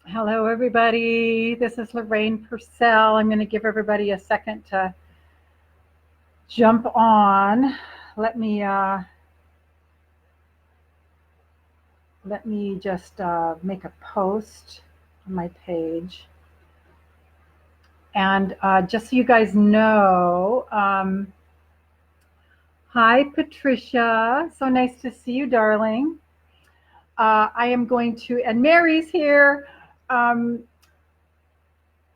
Hello, everybody. This is Lorraine Pursell. I'm going to give everybody a second to jump on. Let me just make a post on my page. And just so you guys know, hi, Patricia. So nice to see you, darling. I am going to, and Mary's here. Um,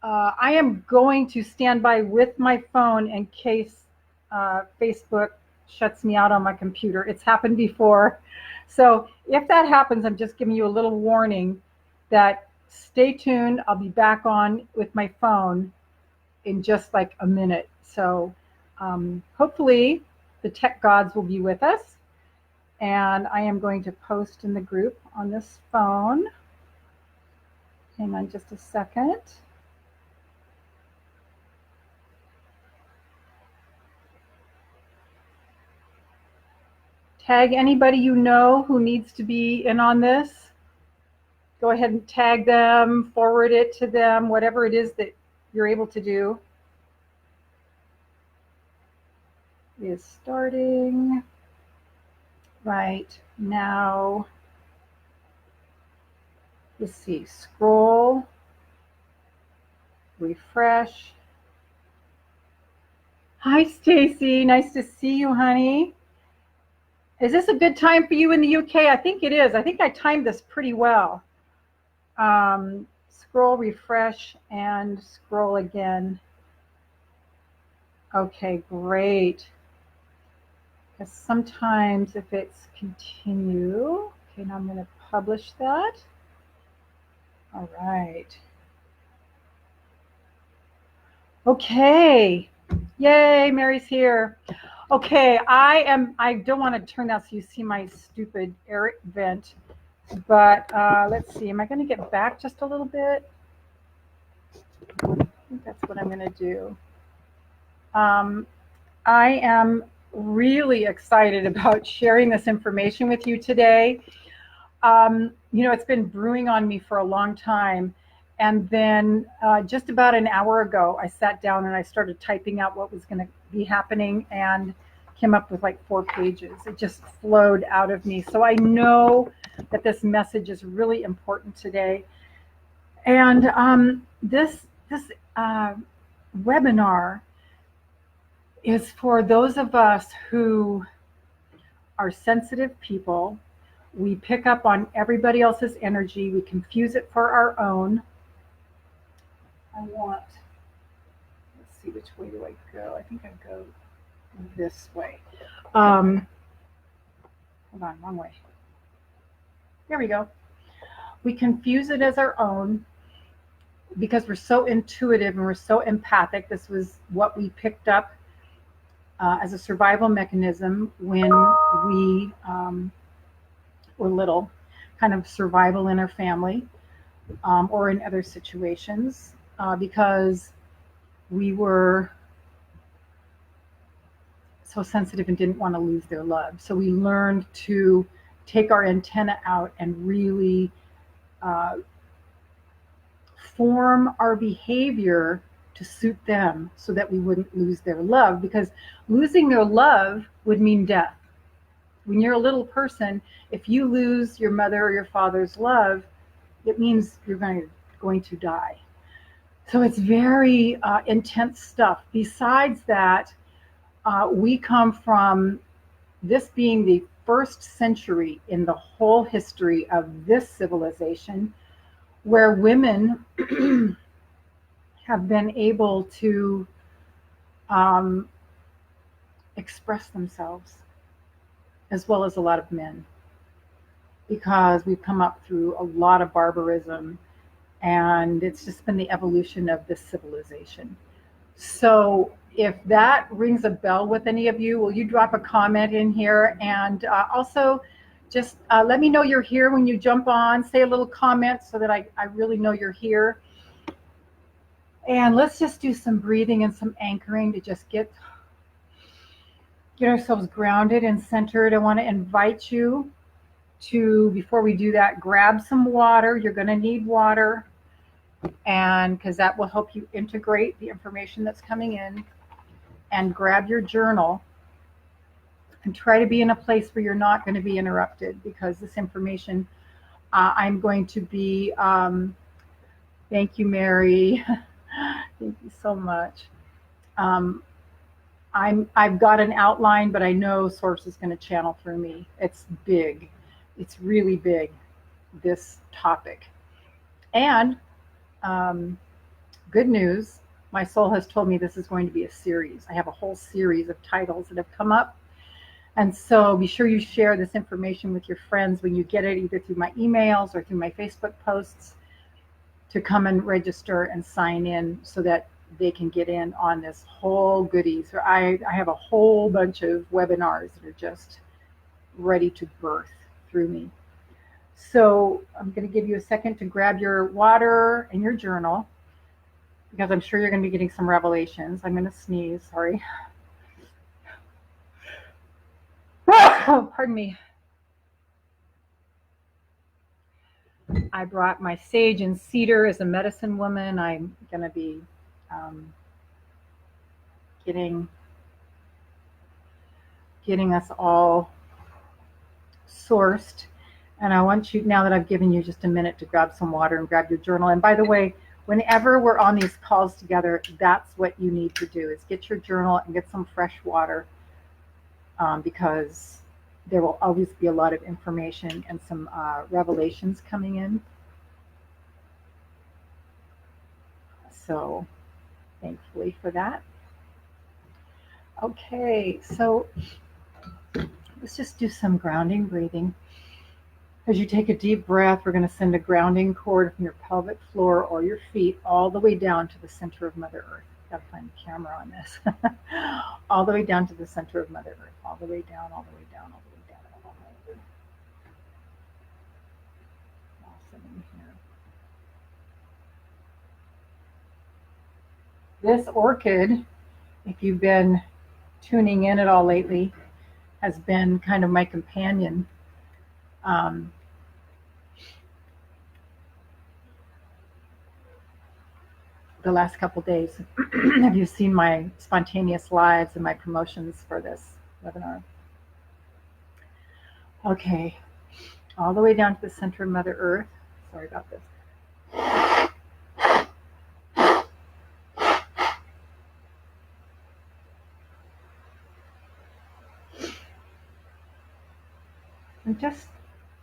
I am going to stand by with my phone in case Facebook shuts me out on my computer. It's happened before. So if that happens, I'm just giving you a little warning that stay tuned. I'll be back on with my phone in just like a minute. So hopefully the tech gods will be with us. And I am going to post in the group on this phone. Hang on just a second. Tag anybody you know who needs to be in on this. Go ahead and tag them, forward it to them, whatever it is that you're able to do. Is starting right now. Let's see, scroll, refresh. Hi, Stacy. Nice to see you, honey. Is this a good time for you in the UK? I think it is. I think I timed this pretty well. Scroll, refresh, and scroll again. Okay, great. Because sometimes if it's continue, okay, now I'm going to publish that. All right. Okay. Yay, Mary's here. Okay, I don't want to turn that so you see my stupid air vent, but let's see, am I going to get back just a little bit? I think that's what I'm going to do. I am really excited about sharing this information with you today. It's been brewing on me for a long time. And then just about an hour ago, I sat down and I started typing out what was going to be happening and came up with like 4 pages. It just flowed out of me. So I know that this message is really important today. And this webinar is for those of us who are sensitive people. We pick up on everybody else's energy. We confuse it for our own. Let's see, which way do I go? I think I go this way. Hold on, wrong way. There we go. We confuse it as our own because we're so intuitive and we're so empathic. This was what we picked up as a survival mechanism when we were little, kind of survival in our family or in other situations. Because we were so sensitive and didn't want to lose their love. So we learned to take our antenna out and really form our behavior to suit them so that we wouldn't lose their love, because losing their love would mean death. When you're a little person, if you lose your mother or your father's love, it means you're going to die. So it's very intense stuff. Besides that, we come from this being the first century in the whole history of this civilization where women have been able to express themselves as well as a lot of men, because we've come up through a lot of barbarism. And it's just been the evolution of this civilization. So if that rings a bell with any of you, will you drop a comment in here? And also just let me know you're here when you jump on. Say a little comment so that I really know you're here. And let's just do some breathing and some anchoring to just get ourselves grounded and centered. I want to invite you to, before we do that, grab some water. You're going to need water. and because that will help you integrate the information that's coming in. And grab your journal and try to be in a place where you're not going to be interrupted, because this information I'm going to be, thank you, Mary. Thank you so much. I've got an outline, but I know Source is going to channel through me. It's big. It's really big, this topic. And good news, my soul has told me this is going to be a series. I have a whole series of titles that have come up. And so be sure you share this information with your friends when you get it, either through my emails or through my Facebook posts, to come and register and sign in so that they can get in on this whole goodies. I have a whole bunch of webinars that are just ready to birth through me. So I'm going to give you a second to grab your water and your journal, because I'm sure you're going to be getting some revelations. I'm going to sneeze, sorry. Oh, pardon me. I brought my sage and cedar as a medicine woman. I'm going to be getting us all sourced. And I want you, now that I've given you just a minute, to grab some water and grab your journal. And by the way, whenever we're on these calls together, that's what you need to do, is get your journal and get some fresh water, because there will always be a lot of information and some revelations coming in. So thankfully for that. Okay, so let's just do some grounding breathing. As you take a deep breath, we're going to send a grounding cord from your pelvic floor or your feet all the way down to the center of Mother Earth. Got to find the camera on this. All the way down to the center of Mother Earth. All the way down, all the way down, all the way down, all the way down. Awesome in here. This orchid, if you've been tuning in at all lately, has been kind of my companion. The last couple days. Have you seen my spontaneous lives and my promotions for this webinar? Okay, all the way down to the center of Mother Earth. Sorry about this. And just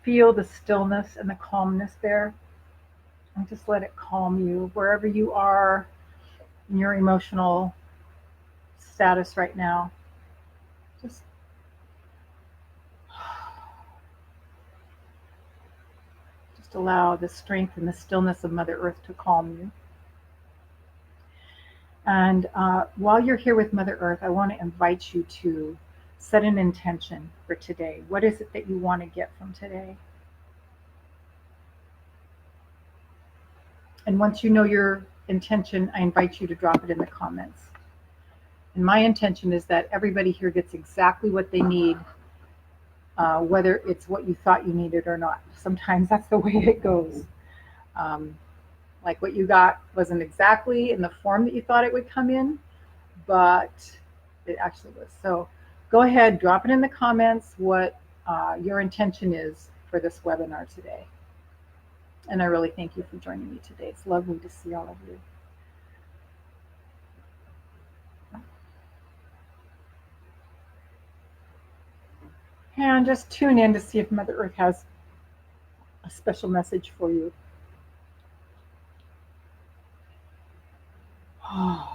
feel the stillness and the calmness there. And just let it calm you wherever you are in your emotional status right now. Just allow the strength and the stillness of Mother Earth to calm you. And while you're here with Mother Earth, I want to invite you to set an intention for today. What is it that you want to get from today? And once you know your intention, I invite you to drop it in the comments. And my intention is that everybody here gets exactly what they need, whether it's what you thought you needed or not. Sometimes that's the way it goes. Like what you got wasn't exactly in the form that you thought it would come in, but it actually was. So go ahead, drop it in the comments what your intention is for this webinar today. And I really thank you for joining me today. It's lovely to see all of you. And just tune in to see if Mother Earth has a special message for you. Oh.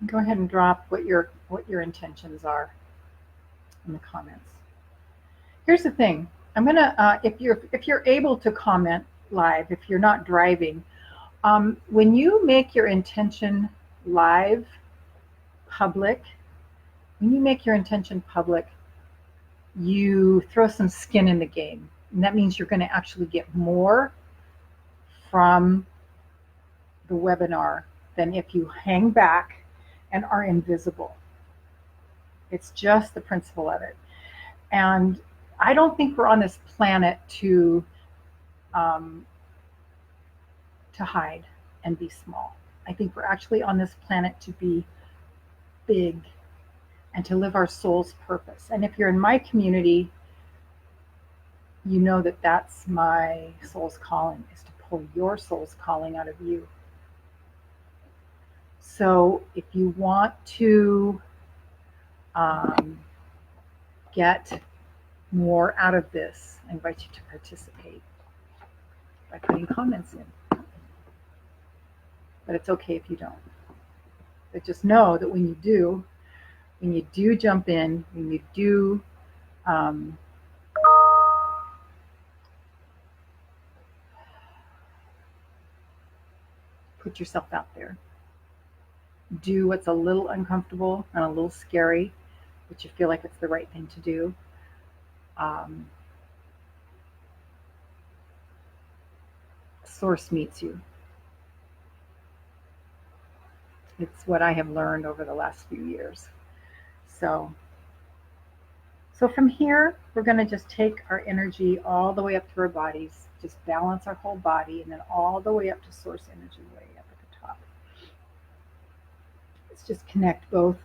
Go ahead and drop what your intentions are in the comments. Here's the thing. I'm gonna if you're able to comment live, if you're not driving, when you make your intention live, public, when you make your intention public, you throw some skin in the game, and that means you're going to actually get more from the webinar than if you hang back and are invisible. It's just the principle of it. And I don't think we're on this planet to hide and be small. I think we're actually on this planet to be big and to live our soul's purpose. And if you're in my community, you know that that's my soul's calling, is to pull your soul's calling out of you. So if you want to get more out of this, I invite you to participate by putting comments in. But it's okay if you don't. But just know that when you do jump in, when you do put yourself out there, do what's a little uncomfortable and a little scary, but you feel like it's the right thing to do. Source meets you. It's what I have learned over the last few years. So from here, we're going to just take our energy all the way up through our bodies, just balance our whole body, and then all the way up to source energy way up at the top. Let's just connect both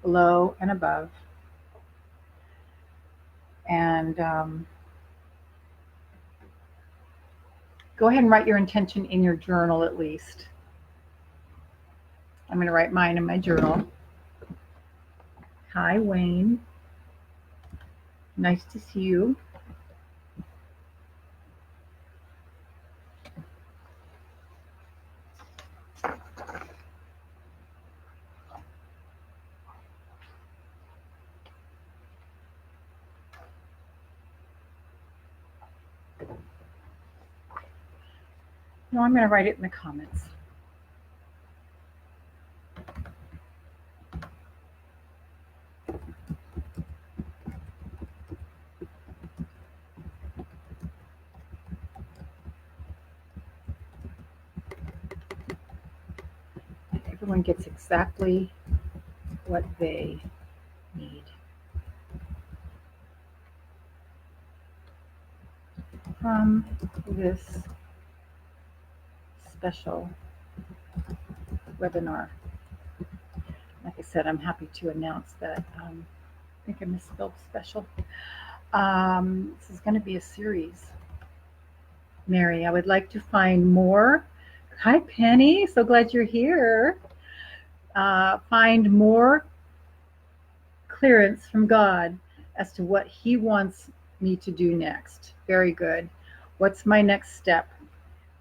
below and above. And go ahead and write your intention in your journal at least. I'm going to write mine in my journal. Hi, Wayne. Nice to see you. No, I'm going to write it in the comments. Everyone gets exactly what they need. From this special webinar. Like I said, I'm happy to announce that I think I misspelled special. This is going to be a series. Mary, I would like to find more. Hi, Penny. So glad you're here. Find more clearance from God as to what He wants me to do next. Very good. What's my next step?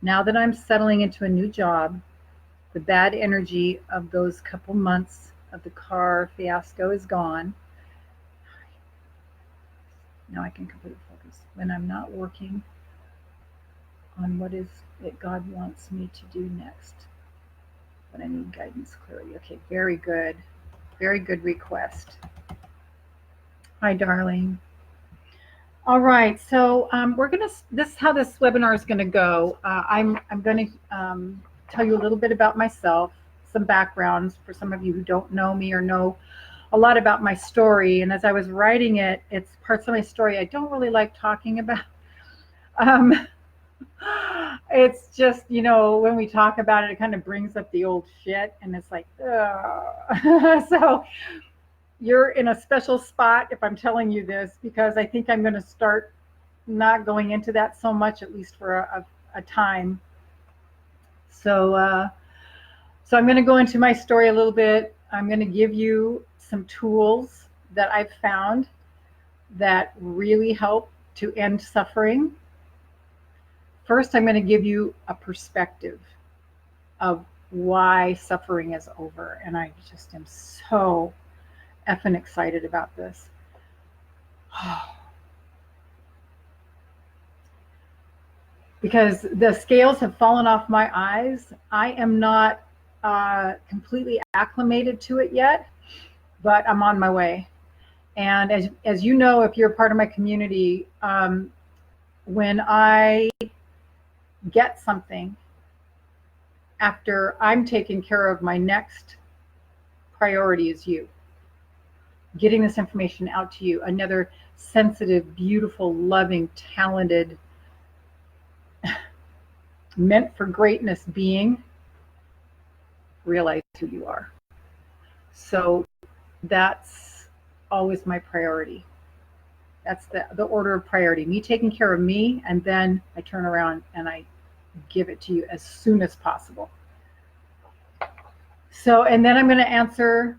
Now that I'm settling into a new job, the bad energy of those couple months of the car fiasco is gone. Now I can completely focus. When I'm not working on what is it God wants me to do next. But I need guidance, clarity. Okay, very good. Very good request. Hi, darling. All right, so this is how this webinar is gonna go. I'm gonna tell you a little bit about myself, some backgrounds for some of you who don't know me or know a lot about my story. And as I was writing it, it's parts of my story I don't really like talking about. It's just, you know, when we talk about it, it kind of brings up the old shit, and it's like, so you're in a special spot if I'm telling you this, because I think I'm going to start not going into that so much, at least for a time. So I'm going to go into my story a little bit. I'm going to give you some tools that I've found that really help to end suffering. First, I'm going to give you a perspective of why suffering is over. And I just am so effing excited about this. Because the scales have fallen off my eyes. I am not completely acclimated to it yet, but I'm on my way. And as you know, if you're a part of my community, when I get something, after I'm taking care of my next priority is you. Getting this information out to you. Another sensitive, beautiful, loving, talented, meant for greatness being. Realize who you are. So that's always my priority. That's the order of priority. Me taking care of me, and then I turn around and I give it to you as soon as possible. So, and then I'm going to answer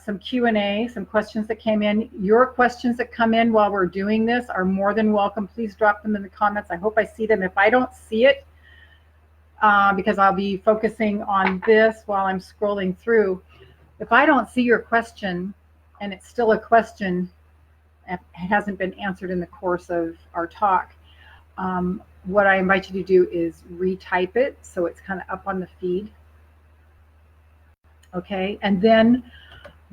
some Q&A, some questions that came in. Your questions that come in while we're doing this are more than welcome. Please drop them in the comments. I hope I see them. If I don't see it, because I'll be focusing on this while I'm scrolling through, if I don't see your question and it's still a question, it hasn't been answered in the course of our talk, what I invite you to do is retype it so it's kind of up on the feed. Okay, and then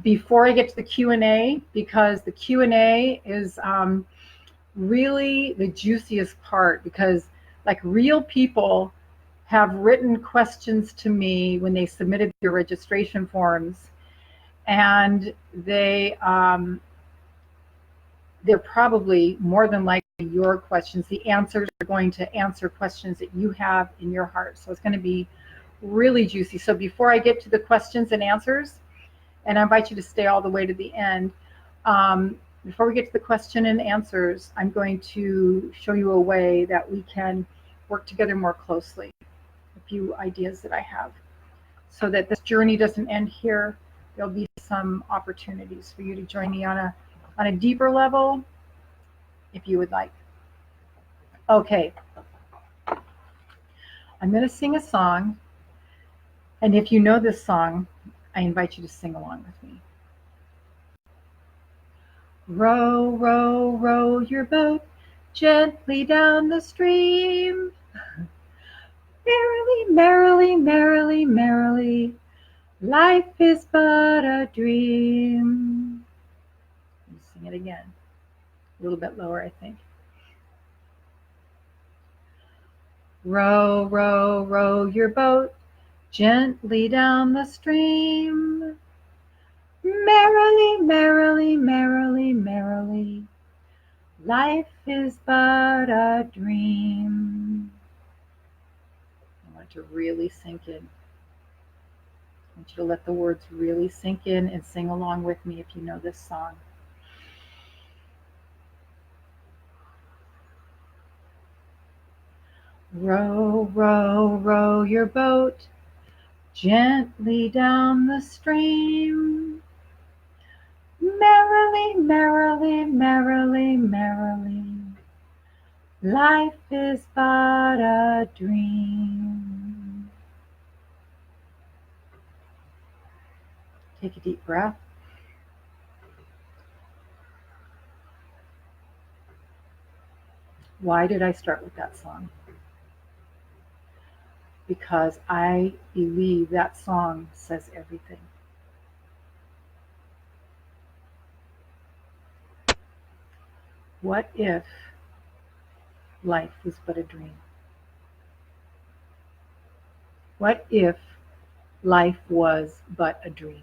before I get to the Q&A, because the Q&A is really the juiciest part, because like real people have written questions to me when they submitted their registration forms, and they're probably more than likely your questions. The answers are going to answer questions that you have in your heart. So it's going to be really juicy. So before I get to the questions and answers, and I invite you to stay all the way to the end, before we get to the question and answers, I'm going to show you a way that we can work together more closely. A few ideas that I have, so that this journey doesn't end here. There'll be some opportunities for you to join me on a deeper level, if you would like. Okay, I'm going to sing a song, and if you know this song, I invite you to sing along with me. Row, row, row your boat gently down the stream. Merrily, merrily, merrily, merrily, life is but a dream. Let me sing it again. A little bit lower, I think. Row, row, row your boat gently down the stream. Merrily, merrily, merrily, merrily, life is but a dream. I want to really sink in. I want you to let the words really sink in and sing along with me if you know this song. Row, row, row your boat gently down the stream. Merrily, merrily, merrily, merrily, life is but a dream. Take a deep breath. Why did I start with that song? Because I believe that song says everything. What if life was but a dream? What if life was but a dream?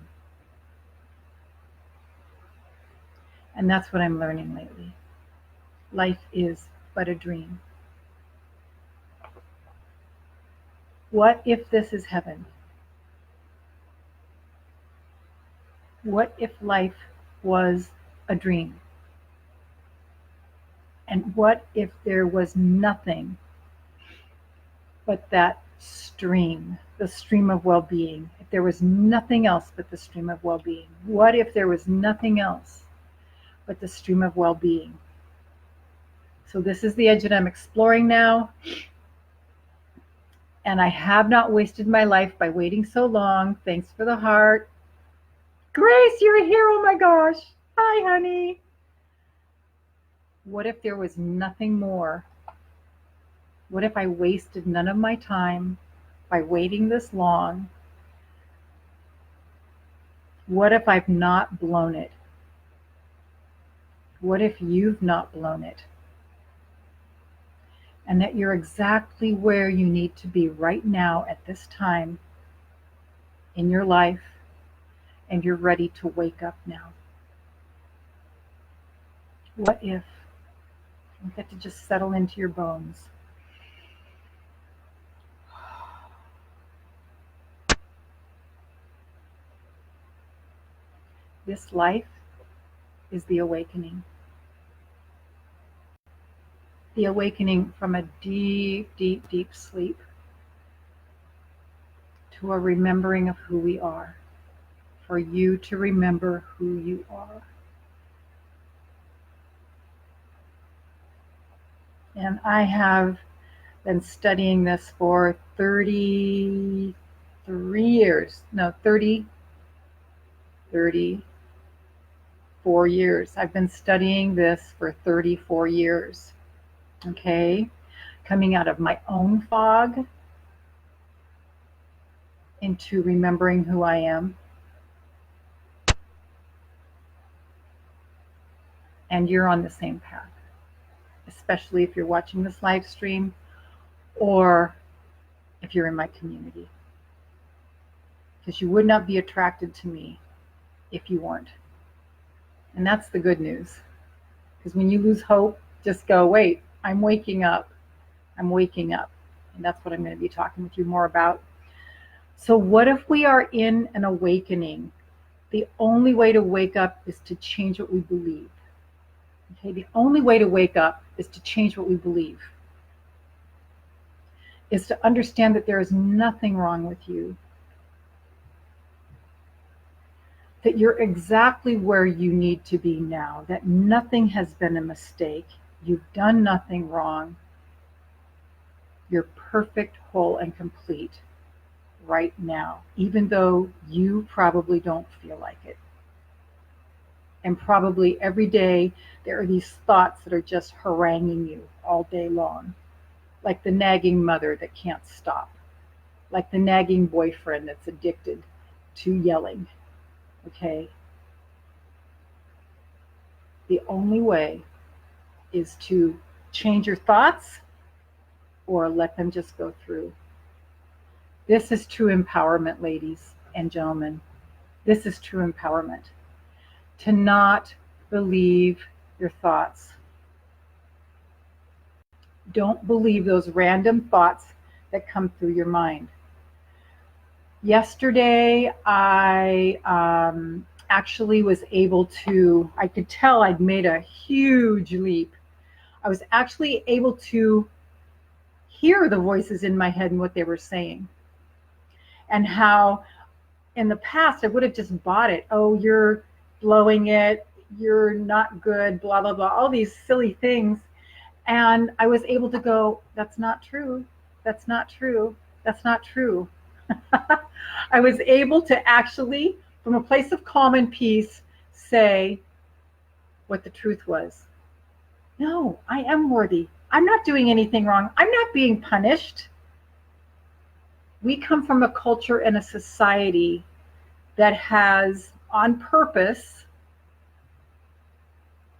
And that's what I'm learning lately. Life is but a dream. What if this is heaven? What if life was a dream? And what if there was nothing but that stream, the stream of well-being? If there was nothing else but the stream of well-being? What if there was nothing else but the stream of well-being? So this is the edge that I'm exploring now. And I have not wasted my life by waiting so long. Thanks for the heart. Grace, you're here. Oh my gosh. Hi, honey. What if there was nothing more? What if I wasted none of my time by waiting this long? What if I've not blown it? What if you've not blown it? and that you're exactly where you need to be right now at this time in your life, and you're ready to wake up now. What if? You get to just settle into your bones. This life is the awakening. The awakening from a deep, deep, deep sleep to a remembering of who we are. For you to remember who you are. And I have been studying this for 33 years. No, 34 years. I've been studying this for 34 years. Okay? Coming out of my own fog into remembering who I am. And you're on the same path, especially if you're watching this live stream or if you're in my community. Because you would not be attracted to me if you weren't. And that's the good news. Because when you lose hope, just go, wait, I'm waking up. I'm waking up. And that's what I'm going to be talking with you more about. So what if we are in an awakening? The only way to wake up is to change what we believe. Okay, the only way to wake up is to change what we believe. Is to understand that there is nothing wrong with you. That you're exactly where you need to be now. That nothing has been a mistake. You've done nothing wrong. You're perfect, whole, and complete right now, even though you probably don't feel like it. And probably every day there are these thoughts that are just haranguing you all day long. Like the nagging mother that can't stop. Like the nagging boyfriend that's addicted to yelling. Okay? The only way is to change your thoughts or let them just go through. This is true empowerment, ladies and gentlemen. This is true empowerment. To not believe your thoughts. Don't believe those random thoughts that come through your mind. Yesterday, I actually was able to, I could tell I'd made a huge leap. I was actually able to hear the voices in my head and what they were saying. And how in the past I would have just bought it. Oh, you're blowing it. You're not good, blah, blah, blah, all these silly things. And I was able to go, that's not true. That's not true. That's not true. I was able to actually, from a place of calm and peace, say what the truth was. No, I am worthy. I'm not doing anything wrong. I'm not being punished. We come from a culture and a society that has, on purpose,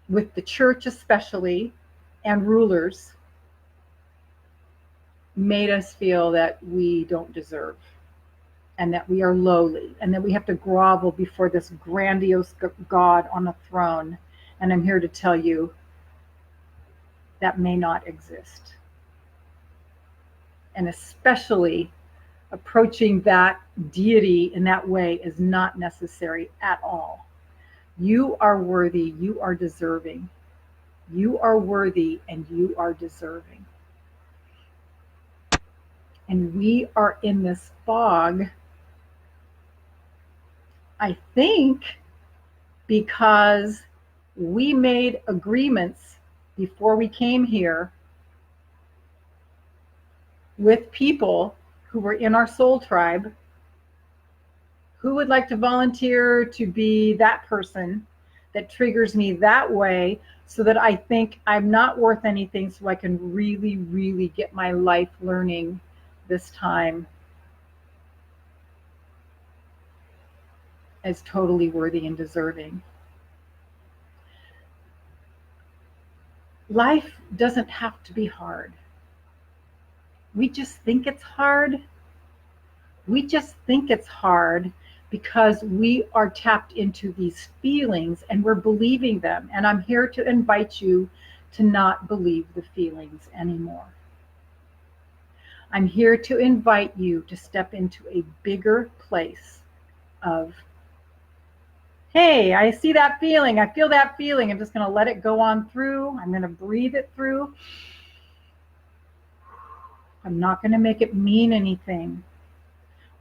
with the church especially, and rulers, made us feel that we don't deserve, and that we are lowly, and that we have to grovel before this grandiose God on a throne. And I'm here to tell you that may not exist. And especially approaching that deity in that way is not necessary at all. You are worthy, you are deserving. You are worthy and you are deserving. And we are in this fog, I think, because we made agreements before we came here with people who were in our soul tribe. Who would like to volunteer to be that person that triggers me that way, so that I think I'm not worth anything, so I can really, really get my life learning this time as totally worthy and deserving. Life doesn't have to be hard. we just think it's hard. We just think it's hard because we are tapped into these feelings and we're believing them. And I'm here to invite you to not believe the feelings anymore. I'm here to invite you to step into a bigger place of, hey, I see that feeling. I feel that feeling. I'm just going to let it go on through. I'm going to breathe it through. I'm not going to make it mean anything.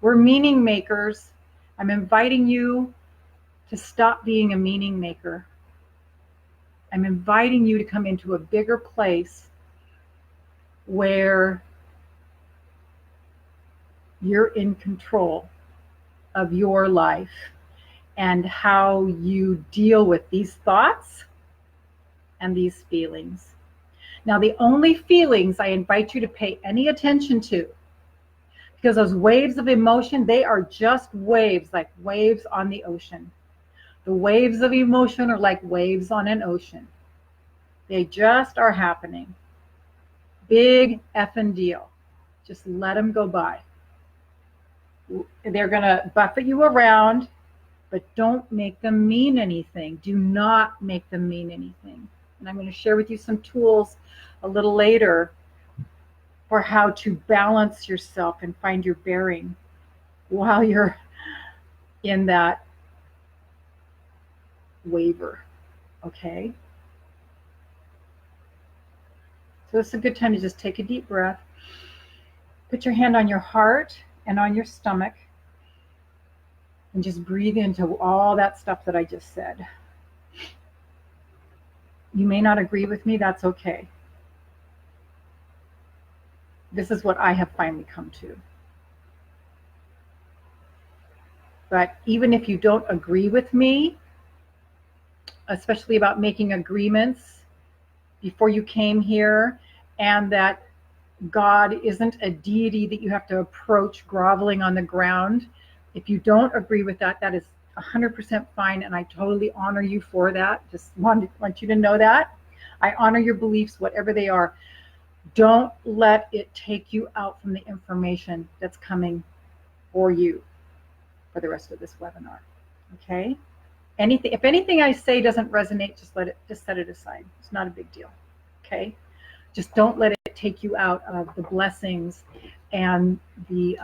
We're meaning makers. I'm inviting you to stop being a meaning maker. I'm inviting you to come into a bigger place where you're in control of your life and how you deal with these thoughts and these feelings. Now, the only feelings I invite you to pay any attention to, because those waves of emotion, they are just waves, like waves on the ocean. The waves of emotion are like waves on an ocean. They just are happening. Big effing deal. Just let them go by. They're going to buffet you around, but don't make them mean anything. Do not make them mean anything. And I'm going to share with you some tools a little later for how to balance yourself and find your bearing while you're in that waver. Okay? So it's a good time to just take a deep breath. Put your hand on your heart and on your stomach and just breathe into all that stuff that I just said. You may not agree with me, that's okay. This is what I have finally come to. But even if you don't agree with me, especially about making agreements before you came here, and that God isn't a deity that you have to approach groveling on the ground, if you don't agree with that, that is 100% fine, and I totally honor you for that. Just want you to know that. I honor your beliefs, whatever they are. Don't let it take you out from the information that's coming for you for the rest of this webinar. Okay? If anything I say doesn't resonate, just set it aside. It's not a big deal. Okay? Just don't let it take you out of the blessings and the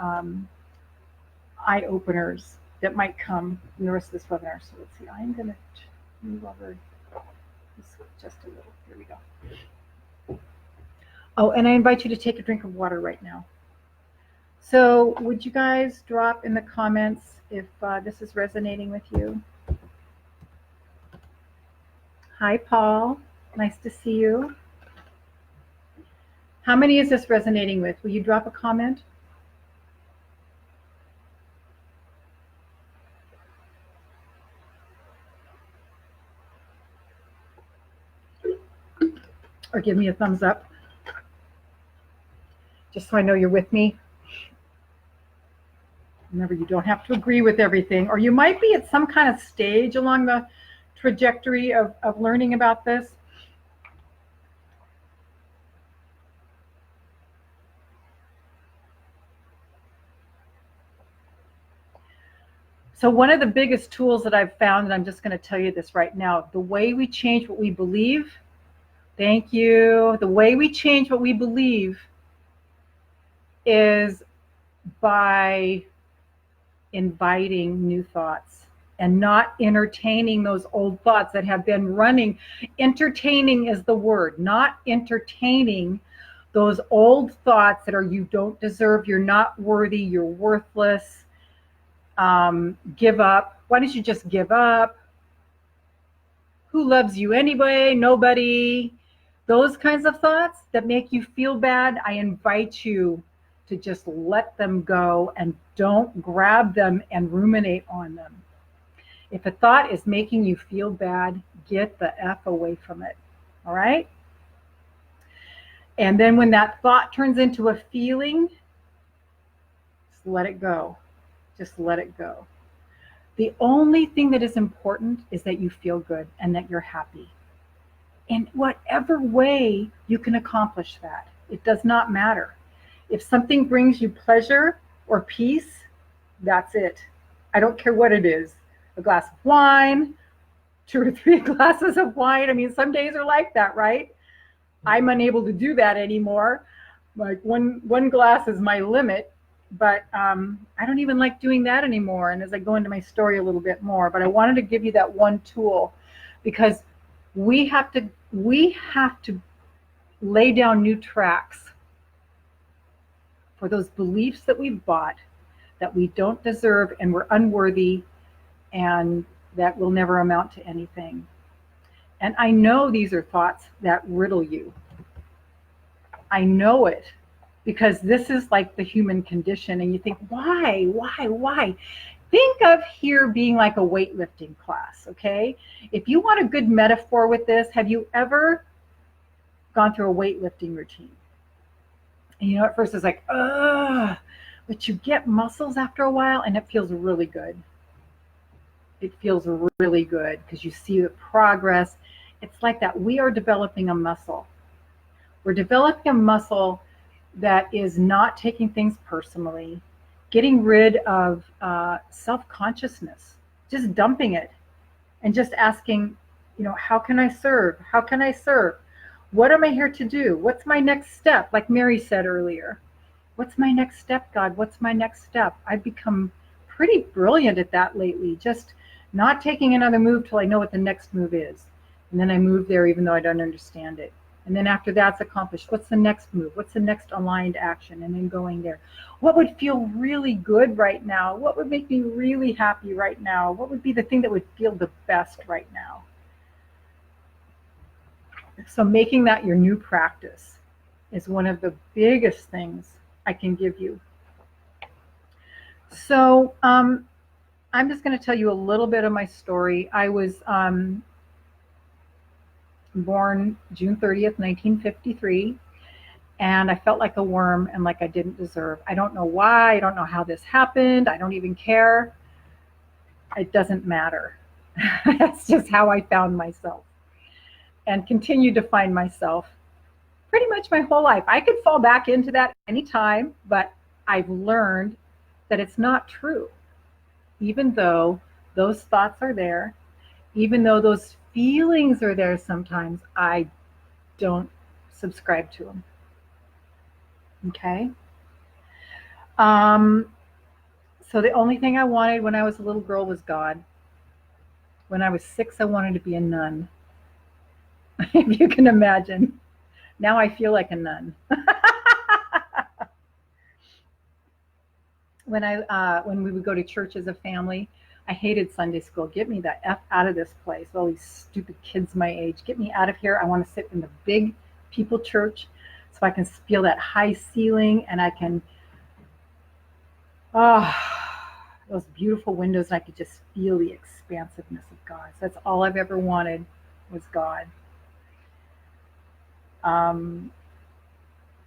eye openers that might come in the rest of this webinar. So let's see. I'm going to move over just a little. Here we go. Oh, and I invite you to take a drink of water right now. So would you guys drop in the comments if this is resonating with you? Hi, Paul. Nice to see you. How many is this resonating with? Will you drop a comment? Or give me a thumbs up, just so I know you're with me. Remember, you don't have to agree with everything, or you might be at some kind of stage along the trajectory of learning about this. So one of the biggest tools that I've found, and I'm just going to tell you this right now, the way we change what we believe, thank you, the way we change what we believe is by inviting new thoughts and not entertaining those old thoughts that have been running. Entertaining is the word, not entertaining those old thoughts that are you don't deserve, you're not worthy, you're worthless. Give up. Why don't you just give up? Who loves you anyway? Nobody. Those kinds of thoughts that make you feel bad, I invite you to just let them go and don't grab them and ruminate on them. If a thought is making you feel bad, get the F away from it. All right? And then when that thought turns into a feeling, just let it go. Just let it go. The only thing that is important is that you feel good and that you're happy. In whatever way you can accomplish that, it does not matter. If something brings you pleasure or peace, that's it. I don't care what it is. A glass of wine, 2 or 3 glasses of wine. I mean, some days are like that, right? I'm unable to do that anymore. Like one glass is my limit, but I don't even like doing that anymore. And as I go into my story a little bit more, but I wanted to give you that one tool because we have to lay down new tracks for those beliefs that we've bought that we don't deserve and we're unworthy and that will never amount to anything. And I know these are thoughts that riddle you. I know it because this is like the human condition. And you think, why? Think of here being like a weightlifting class, okay? If you want a good metaphor with this, have you ever gone through a weightlifting routine? And you know, at first it's like, ugh, but you get muscles after a while and it feels really good. It feels really good because you see the progress. It's like that. We are developing a muscle. We're developing a muscle that is not taking things personally, getting rid of self-consciousness, just dumping it and just asking, you know, how can I serve? How can I serve? What am I here to do? What's my next step? Like Mary said earlier, what's my next step, God? What's my next step? I've become pretty brilliant at that lately, just not taking another move till I know what the next move is. And then I move there even though I don't understand it. And then after that's accomplished, what's the next move? What's the next aligned action? And then going there. What would feel really good right now? What would make me really happy right now? What would be the thing that would feel the best right now? So making that your new practice is one of the biggest things I can give you. So I'm just going to tell you a little bit of my story. I was born June 30th, 1953, and I felt like a worm and like I didn't deserve. I don't know why. I don't know how this happened. I don't even care. It doesn't matter. That's just how I found myself and continue to find myself pretty much my whole life. I could fall back into that anytime, but I've learned that it's not true. Even though those thoughts are there, even though those feelings are there sometimes, I don't subscribe to them. Okay? So the only thing I wanted when I was a little girl was God. When I was 6, I wanted to be a nun. If you can imagine. Now I feel like a nun. When we would go to church as a family, I hated Sunday school. Get me the F out of this place. All these stupid kids my age. Get me out of here. I want to sit in the big people church so I can feel that high ceiling and I can, those beautiful windows, and I could just feel the expansiveness of God. So that's all I've ever wanted was God.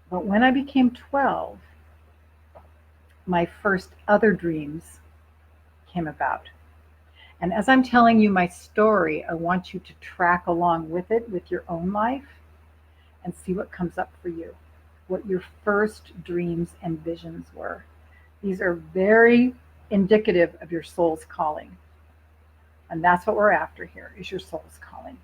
But when I became 12, my first other dreams came about. And as I'm telling you my story, I want you to track along with it with your own life and see what comes up for you, what your first dreams and visions were. These are very indicative of your soul's calling. And that's what we're after here, is your soul's calling.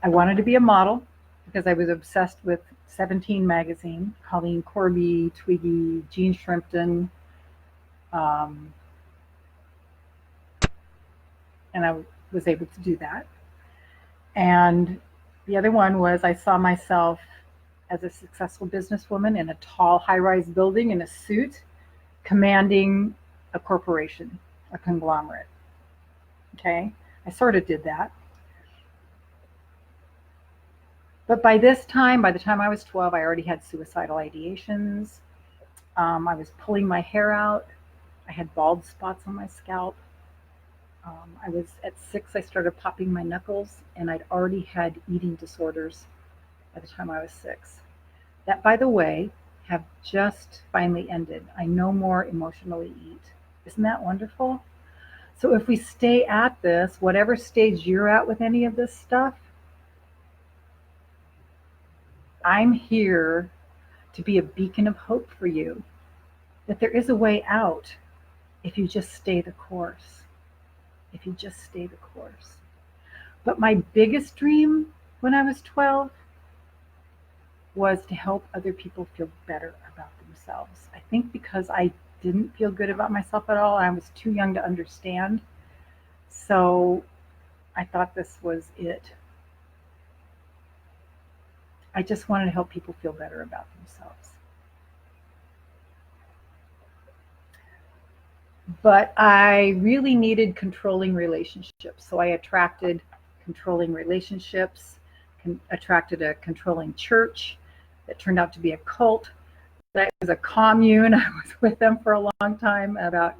I wanted to be a model because I was obsessed with 17 magazine, Colleen Corby, Twiggy, Jean Shrimpton, and I was able to do that. And the other one was I saw myself as a successful businesswoman in a tall high-rise building in a suit, commanding a corporation, a conglomerate. Okay, I sort of did that. But by the time I was 12, I already had suicidal ideations. I was pulling my hair out. I had bald spots on my scalp. I was at 6, I started popping my knuckles, and I'd already had eating disorders by the time I was 6. That, by the way, have just finally ended. I no more emotionally eat. Isn't that wonderful? So if we stay at this, whatever stage you're at with any of this stuff, I'm here to be a beacon of hope for you, that there is a way out if you just stay the course. If you just stay the course. But my biggest dream when I was 12 was to help other people feel better about themselves. I think because I didn't feel good about myself at all, I was too young to understand. So I thought this was it. I just wanted to help people feel better about themselves. But I really needed controlling relationships. So I attracted controlling relationships, attracted a controlling church that turned out to be a cult. That was a commune. I was with them for a long time. I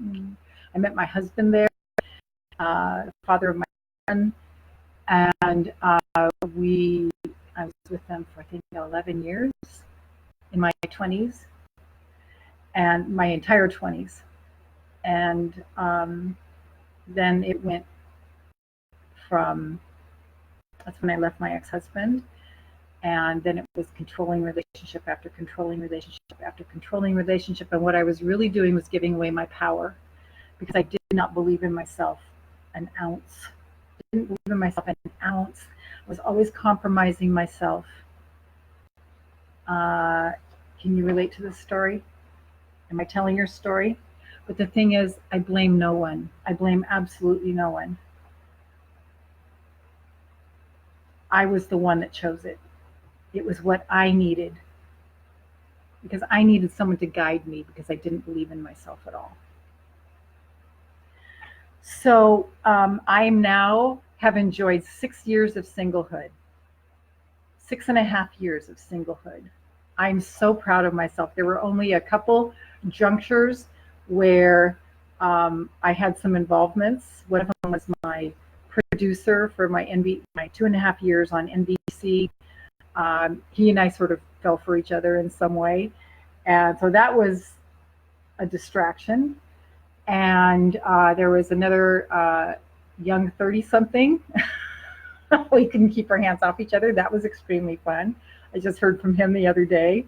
met my husband there, father of my son, and I was with them for I think 11 years in my 20s and my entire 20s. And then it went from, that's when I left my ex-husband, and then it was controlling relationship after controlling relationship after controlling relationship. And what I was really doing was giving away my power, because I did not believe in myself an ounce. I didn't believe in myself an ounce. I was always compromising myself. Can you relate to this story? Am I telling your story? But the thing is, I blame no one. I blame absolutely no one. I was the one that chose it. It was what I needed, because I needed someone to guide me, because I didn't believe in myself at all. So I now have enjoyed 6 years of singlehood, 6.5 years of singlehood. I'm so proud of myself. There were only a couple junctures where I had some involvements. One of them was my producer for my 2.5 years on NBC. He and I sort of fell for each other in some way. And so that was a distraction. And there was another young 30-something. We couldn't keep our hands off each other. That was extremely fun. I just heard from him the other day.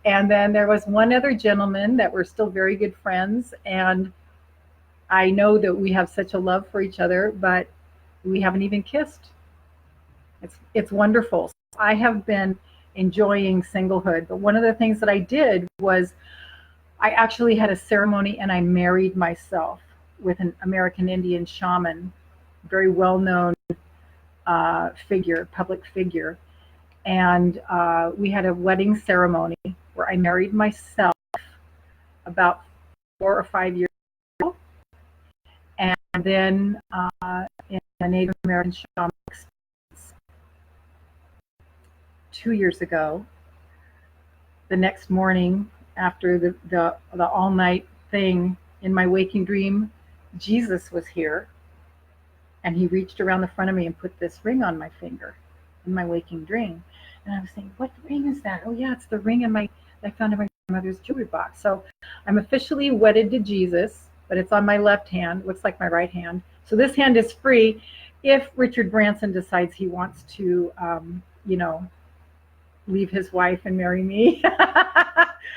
And then there was one other gentleman that we're still very good friends. And I know that we have such a love for each other, but we haven't even kissed. It's wonderful. I have been enjoying singlehood. But one of the things that I did was I actually had a ceremony and I married myself with an American Indian shaman, very well-known public figure. And we had a wedding ceremony where I married myself about 4 or 5 years ago. And then in a Native American shaman experience 2 years ago, the next morning after the all-night thing, in my waking dream, Jesus was here. And he reached around the front of me and put this ring on my finger in my waking dream. And I was thinking, what ring is that? Oh yeah, it's the ring I found in my mother's jewelry box. So I'm officially wedded to Jesus, but it's on my left hand. It looks like my right hand. So this hand is free if Richard Branson decides he wants to, leave his wife and marry me.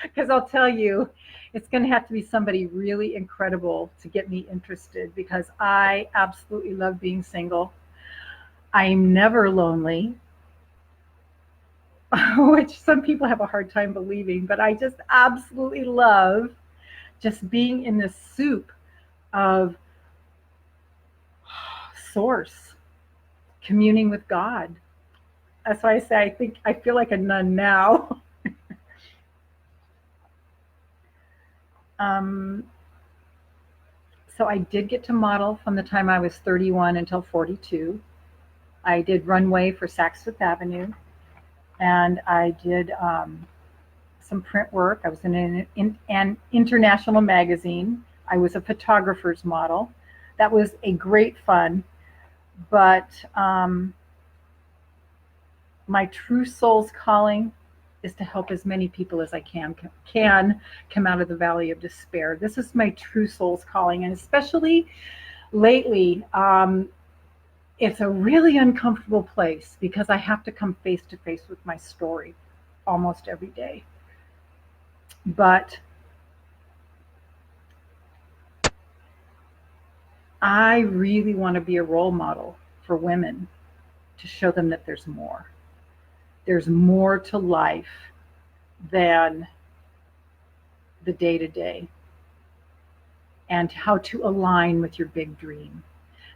Because I'll tell you, it's going to have to be somebody really incredible to get me interested, because I absolutely love being single. I'm never lonely, which some people have a hard time believing, but I just absolutely love just being in this soup of source, communing with God. That's why I say I feel like a nun now. So I did get to model from the time I was 31 until 42. I did runway for Saks Fifth Avenue, and I did some print work. I was in an international magazine. I was a photographer's model. That was a great fun, but my true soul's calling is to help as many people as I can come out of the valley of despair. This is my true soul's calling, and especially lately, it's a really uncomfortable place because I have to come face to face with my story almost every day. But I really want to be a role model for women to show them that there's more. There's more to life than the day to day, and how to align with your big dream,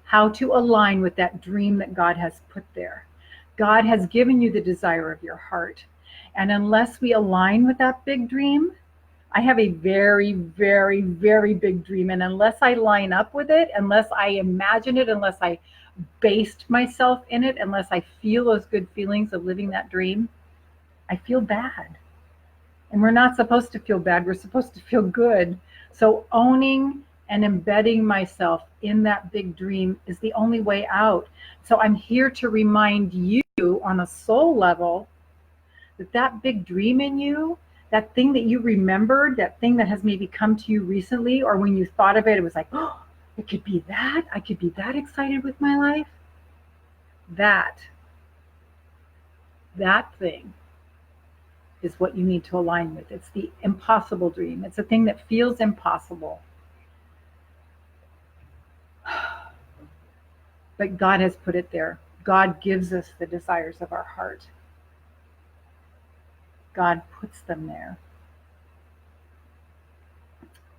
how to align with that dream that God has put there. God has given you the desire of your heart. And unless we align with that big dream, I have a very, very, very big dream. And unless I line up with it, unless I imagine it, unless I based myself in it, unless I feel those good feelings of living that dream, I feel bad. And we're not supposed to feel bad. We're supposed to feel good. So owning and embedding myself in that big dream is the only way out. So I'm here to remind you on a soul level that that big dream in you, that thing that you remembered, that thing that has maybe come to you recently, or when you thought of it, it was like, oh, it could be that. I could be that excited with my life. That thing is what you need to align with. It's the impossible dream. It's a thing that feels impossible. But God has put it there. God gives us the desires of our heart. God puts them there.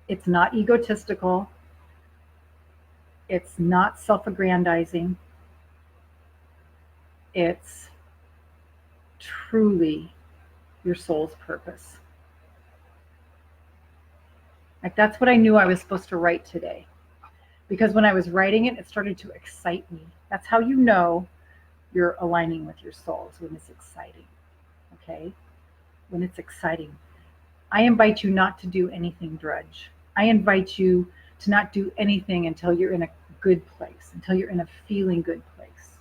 It's not egotistical. It's not self-aggrandizing. It's truly your soul's purpose. Like, that's what I knew I was supposed to write today. Because when I was writing it, it started to excite me. That's how you know you're aligning with your soul, is when it's exciting. Okay? When it's exciting. I invite you not to do anything drudge. I invite you to not do anything until you're in a good place, until you're in a feeling good place.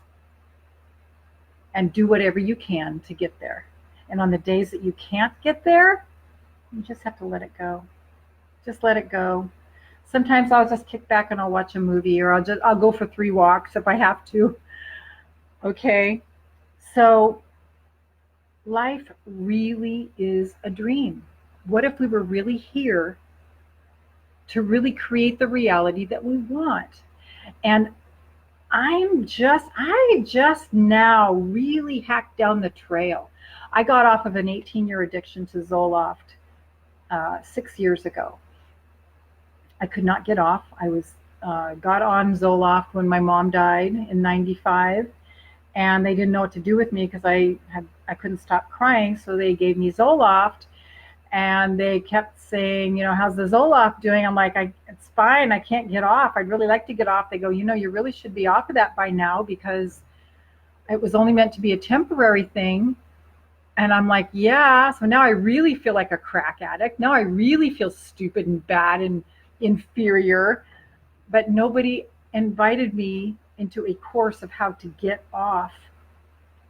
And do whatever you can to get there. And on the days that you can't get there, you just have to let it go. Just let it go. Sometimes I'll just kick back and I'll watch a movie, or I'll go for 3 walks if I have to. Okay? So life really is a dream. What if we were really here to really create the reality that we want? And I just now really hacked down the trail. I got off of an 18-year addiction to Zoloft 6 years ago. I could not get off. I was got on Zoloft when my mom died in '95, and they didn't know what to do with me because I couldn't stop crying. So they gave me Zoloft, and they kept saying, how's the Zoloft doing? I'm like, it's fine. I can't get off. I'd really like to get off. They go, you really should be off of that by now because it was only meant to be a temporary thing. And I'm like, yeah. So now I really feel like a crack addict. Now I really feel stupid and bad and inferior. But nobody invited me into a course of how to get off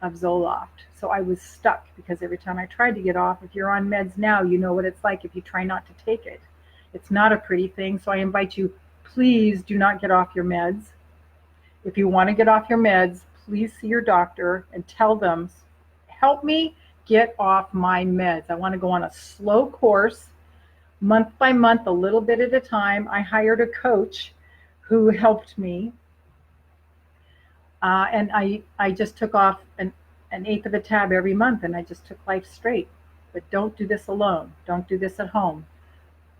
of Zoloft. So I was stuck because every time I tried to get off, if you're on meds now, you know what it's like if you try not to take it. It's not a pretty thing. So I invite you, please do not get off your meds. If you want to get off your meds, please see your doctor and tell them, help me get off my meds. I want to go on a slow course, month by month, a little bit at a time. I hired a coach who helped me. And I just took off an eighth of a tab every month, and I just took life straight. But don't do this alone. Don't do this at home.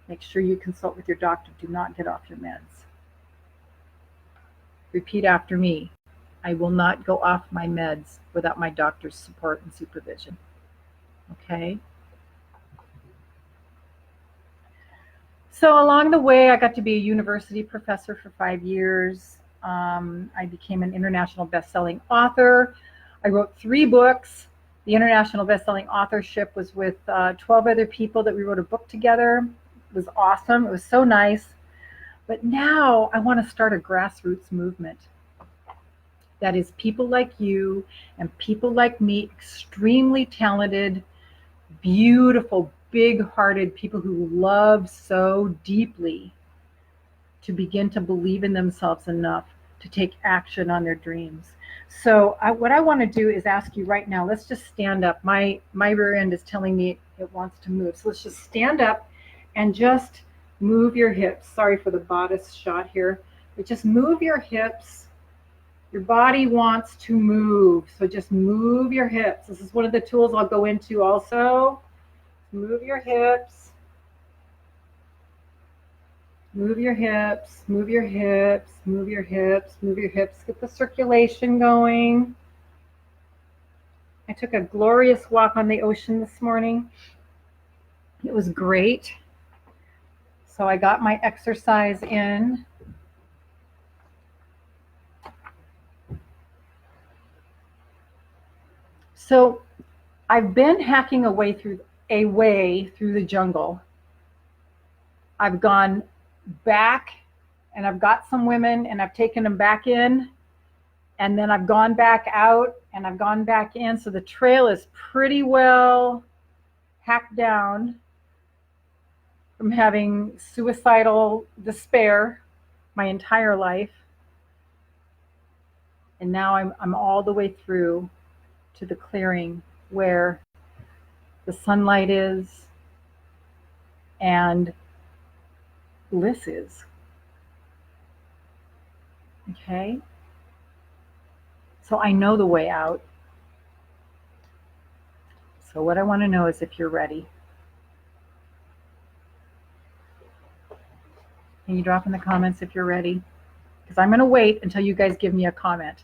Make sure you consult with your doctor. Do not get off your meds. Repeat after me. I will not go off my meds without my doctor's support and supervision. Okay? So along the way, I got to be a university professor for 5 years. I became an international bestselling author. I wrote 3 books. The international bestselling authorship was with 12 other people that we wrote a book together. It was awesome. It was so nice. But now I want to start a grassroots movement. That is people like you and people like me, extremely talented, beautiful, big-hearted people who love so deeply to begin to believe in themselves enough to take action on their dreams. So what I want to do is ask you right now, let's just stand up. My rear end is telling me it wants to move. So let's just stand up and just move your hips. Sorry for the bodice shot here, but just move your hips. Your body wants to move, so just move your hips. This is one of the tools I'll go into also. Move your hips. Move your hips, move your hips, move your hips, move your hips. Get the circulation going. I took a glorious walk on the ocean this morning. It was great. So I got my exercise in. So I've been hacking away through the jungle. I've gone back and I've got some women and I've taken them back in, and then I've gone back out and I've gone back in. So the trail is pretty well hacked down from having suicidal despair my entire life. And now I'm all the way through to the clearing where the sunlight is and bliss is. Okay? So I know the way out. So what I want to know is if you're ready. Can you drop in the comments if you're ready? Because I'm going to wait until you guys give me a comment.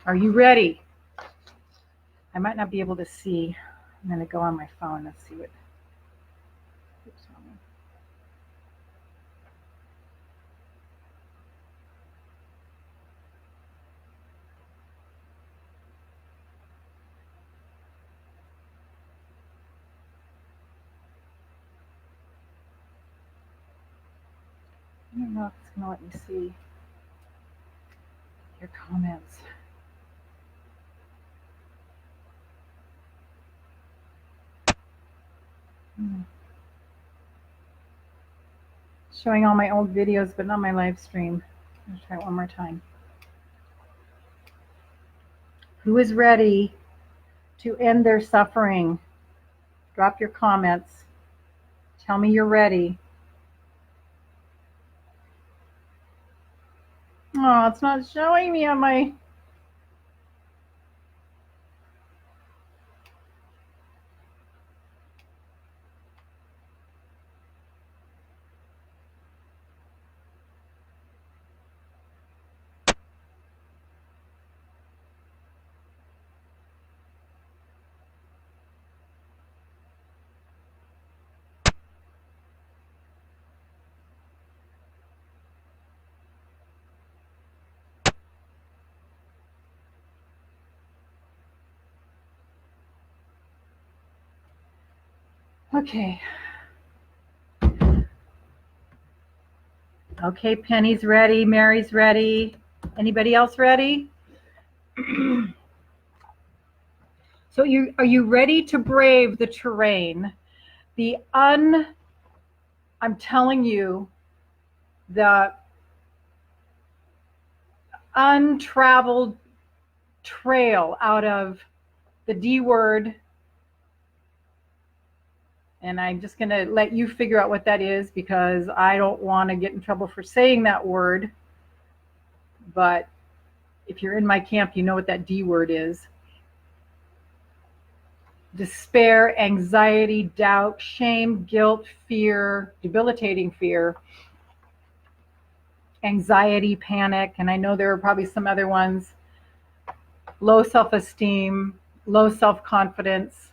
Are you ready? I might not be able to see. I'm going to go on my phone. Let's see what. Oops, wrong one. I don't know if it's going to let me see your comments. Showing all my old videos, but not my live stream. I'll try it one more time. Who is ready to end their suffering? Drop your comments. Tell me you're ready. Oh, it's not showing me on my... Okay. Okay, Penny's ready. Mary's ready. Anybody else ready? So are you ready to brave the terrain? I'm telling you, the untraveled trail out of the D word. And I'm just going to let you figure out what that is, because I don't want to get in trouble for saying that word. But if you're in my camp, you know what that D word is. Despair, anxiety, doubt, shame, guilt, fear, debilitating fear, anxiety, panic, and I know there are probably some other ones. Low self-esteem, low self-confidence.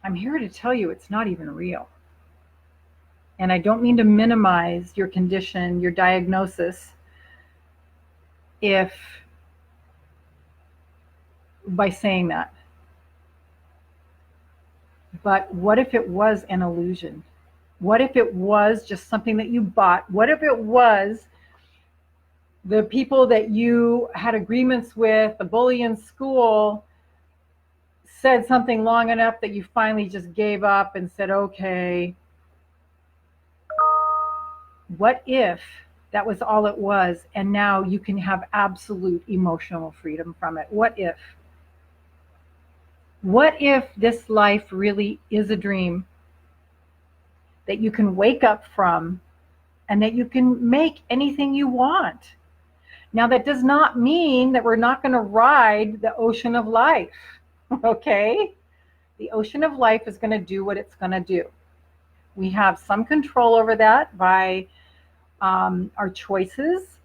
I'm here to tell you it's not even real. And I don't mean to minimize your condition, your diagnosis, by saying that. But what if it was an illusion? What if it was just something that you bought? What if it was the people that you had agreements with, the bully in school, said something long enough that you finally just gave up and said, okay, What if that was all it was, and now you can have absolute emotional freedom from it? What if? What if this life really is a dream that you can wake up from and that you can make anything you want? Now, that does not mean that we're not going to ride the ocean of life, okay? The ocean of life is going to do what it's going to do. We have some control over that by our choices,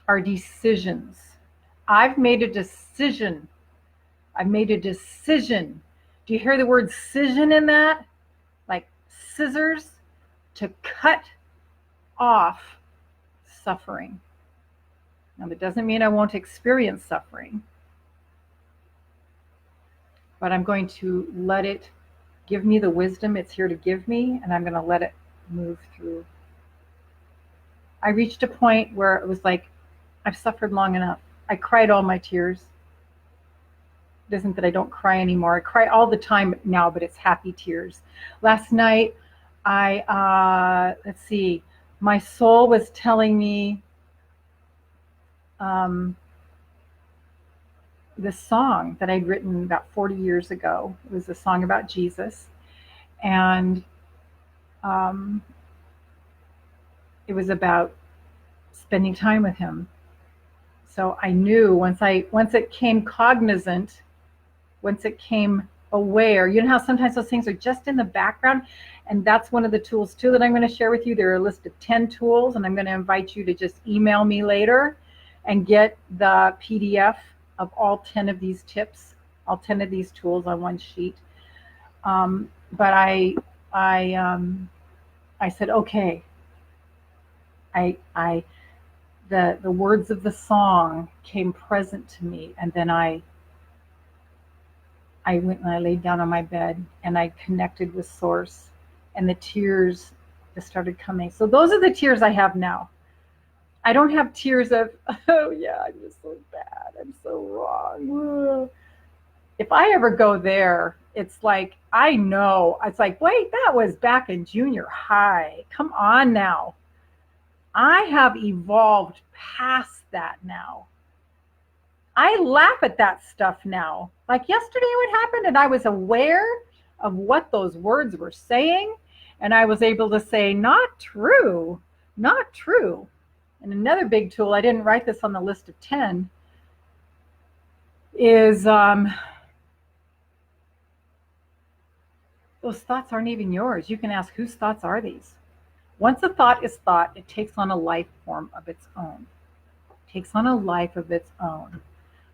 our decisions. I've made a decision. I've made a decision. Do you hear the word "cision" in that? Like scissors, to cut off suffering. Now, that doesn't mean I won't experience suffering, but I'm going to let it give me the wisdom it's here to give me, and I'm going to let it move through. I reached a point where it was like, I've suffered long enough. I cried all my tears. It isn't that I don't cry anymore. I cry all the time now, but it's happy tears. Last night, let's see, my soul was telling me this song that I'd written about 40 years ago. It was a song about Jesus. And it was about spending time with him. So I knew once it came cognizant, once it came aware, you know how sometimes those things are just in the background, and that's one of the tools too that I'm going to share with you. There are a list of 10 tools, and I'm going to invite you to just email me later and get the PDF of all 10 of these tips, all 10 of these tools on one sheet. But I said, okay. The words of the song came present to me, and then I went and I laid down on my bed and I connected with Source, and the tears just started coming. So those are the tears I have now. I don't have tears of, oh yeah, I'm just so bad, I'm so wrong. If I ever go there, it's like, I know, it's like, wait, that was back in junior high. Come on now. I have evolved past that now. I laugh at that stuff now. Like yesterday what happened, and I was aware of what those words were saying, and I was able to say, not true, not true. And another big tool, I didn't write this on the list of 10, is those thoughts aren't even yours. You can ask, whose thoughts are these? Once a thought is thought, it takes on a life form of its own. It takes on a life of its own.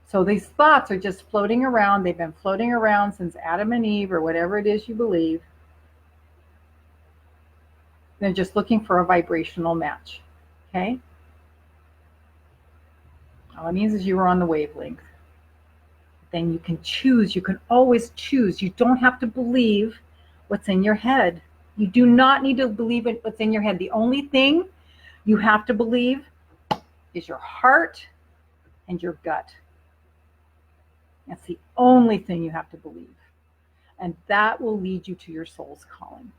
So these thoughts are just floating around. They've been floating around since Adam and Eve, or whatever it is you believe. They're just looking for a vibrational match. Okay? All it means is you were on the wavelength. Then you can choose. You can always choose. You don't have to believe what's in your head. You do not need to believe in what's in your head. The only thing you have to believe is your heart and your gut. That's the only thing you have to believe. And that will lead you to your soul's calling.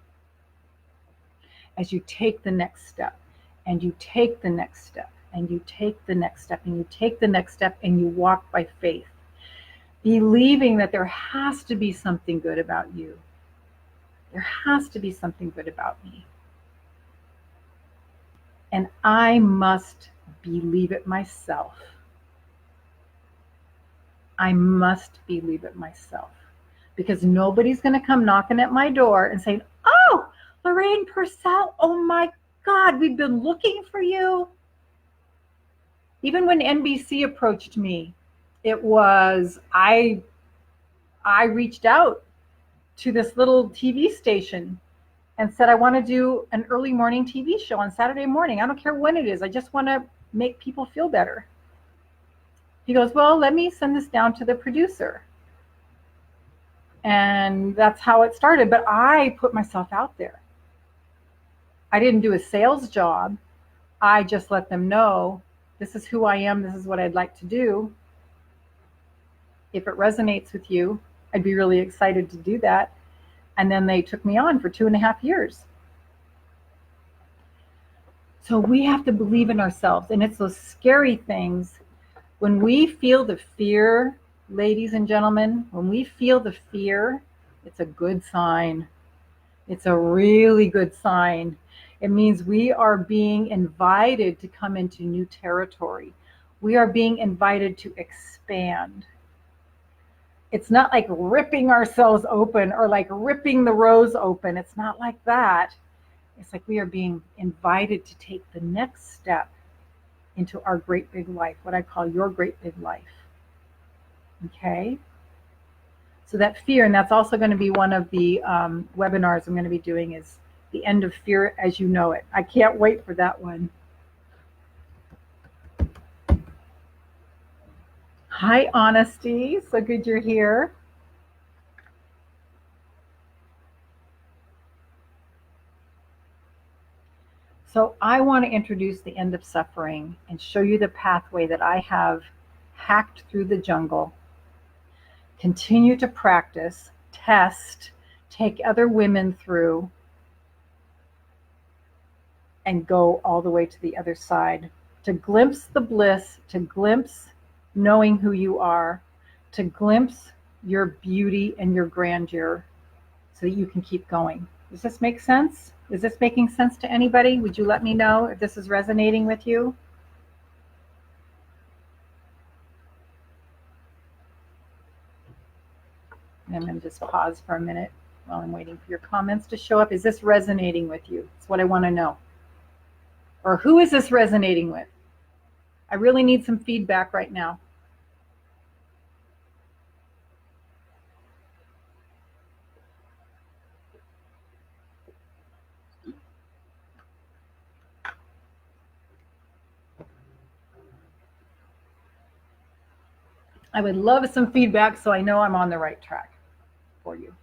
As you take the next step, and you take the next step, and you take the next step, and you take the next step, and you walk by faith, believing that there has to be something good about you. There has to be something good about me. And I must believe it myself. I must believe it myself. Because nobody's going to come knocking at my door and saying, oh, Lorraine Pursell, oh my God, we've been looking for you. Even when NBC approached me, it was, I reached out to this little TV station and said, I want to do an early morning TV show on Saturday morning. I don't care when it is. I just want to make people feel better. He goes, well, let me send this down to the producer. And that's how it started. But I put myself out there. I didn't do a sales job. I just let them know, this is who I am. This is what I'd like to do. If it resonates with you, I'd be really excited to do that. And then they took me on for 2.5 years. So we have to believe in ourselves. And it's those scary things. When we feel the fear, ladies and gentlemen, when we feel the fear, it's a good sign. It's a really good sign. It means we are being invited to come into new territory. We are being invited to expand. It's not like ripping ourselves open or like ripping the rose open. It's not like that. It's like we are being invited to take the next step into our great big life, what I call your great big life. Okay? So that fear, and that's also going to be one of the webinars I'm going to be doing, is the end of fear as you know it. I can't wait for that one. Hi, Honesty. So good you're here. So I want to introduce the end of suffering and show you the pathway that I have hacked through the jungle. Continue to practice, test, take other women through, and go all the way to the other side. To glimpse the bliss, to glimpse knowing who you are, to glimpse your beauty and your grandeur so that you can keep going. Does this make sense? Is this making sense to anybody? Would you let me know if this is resonating with you? And I'm going to just pause for a minute while I'm waiting for your comments to show up. Is this resonating with you? That's what I want to know. Or who is this resonating with? I really need some feedback right now. I would love some feedback so I know I'm on the right track for you.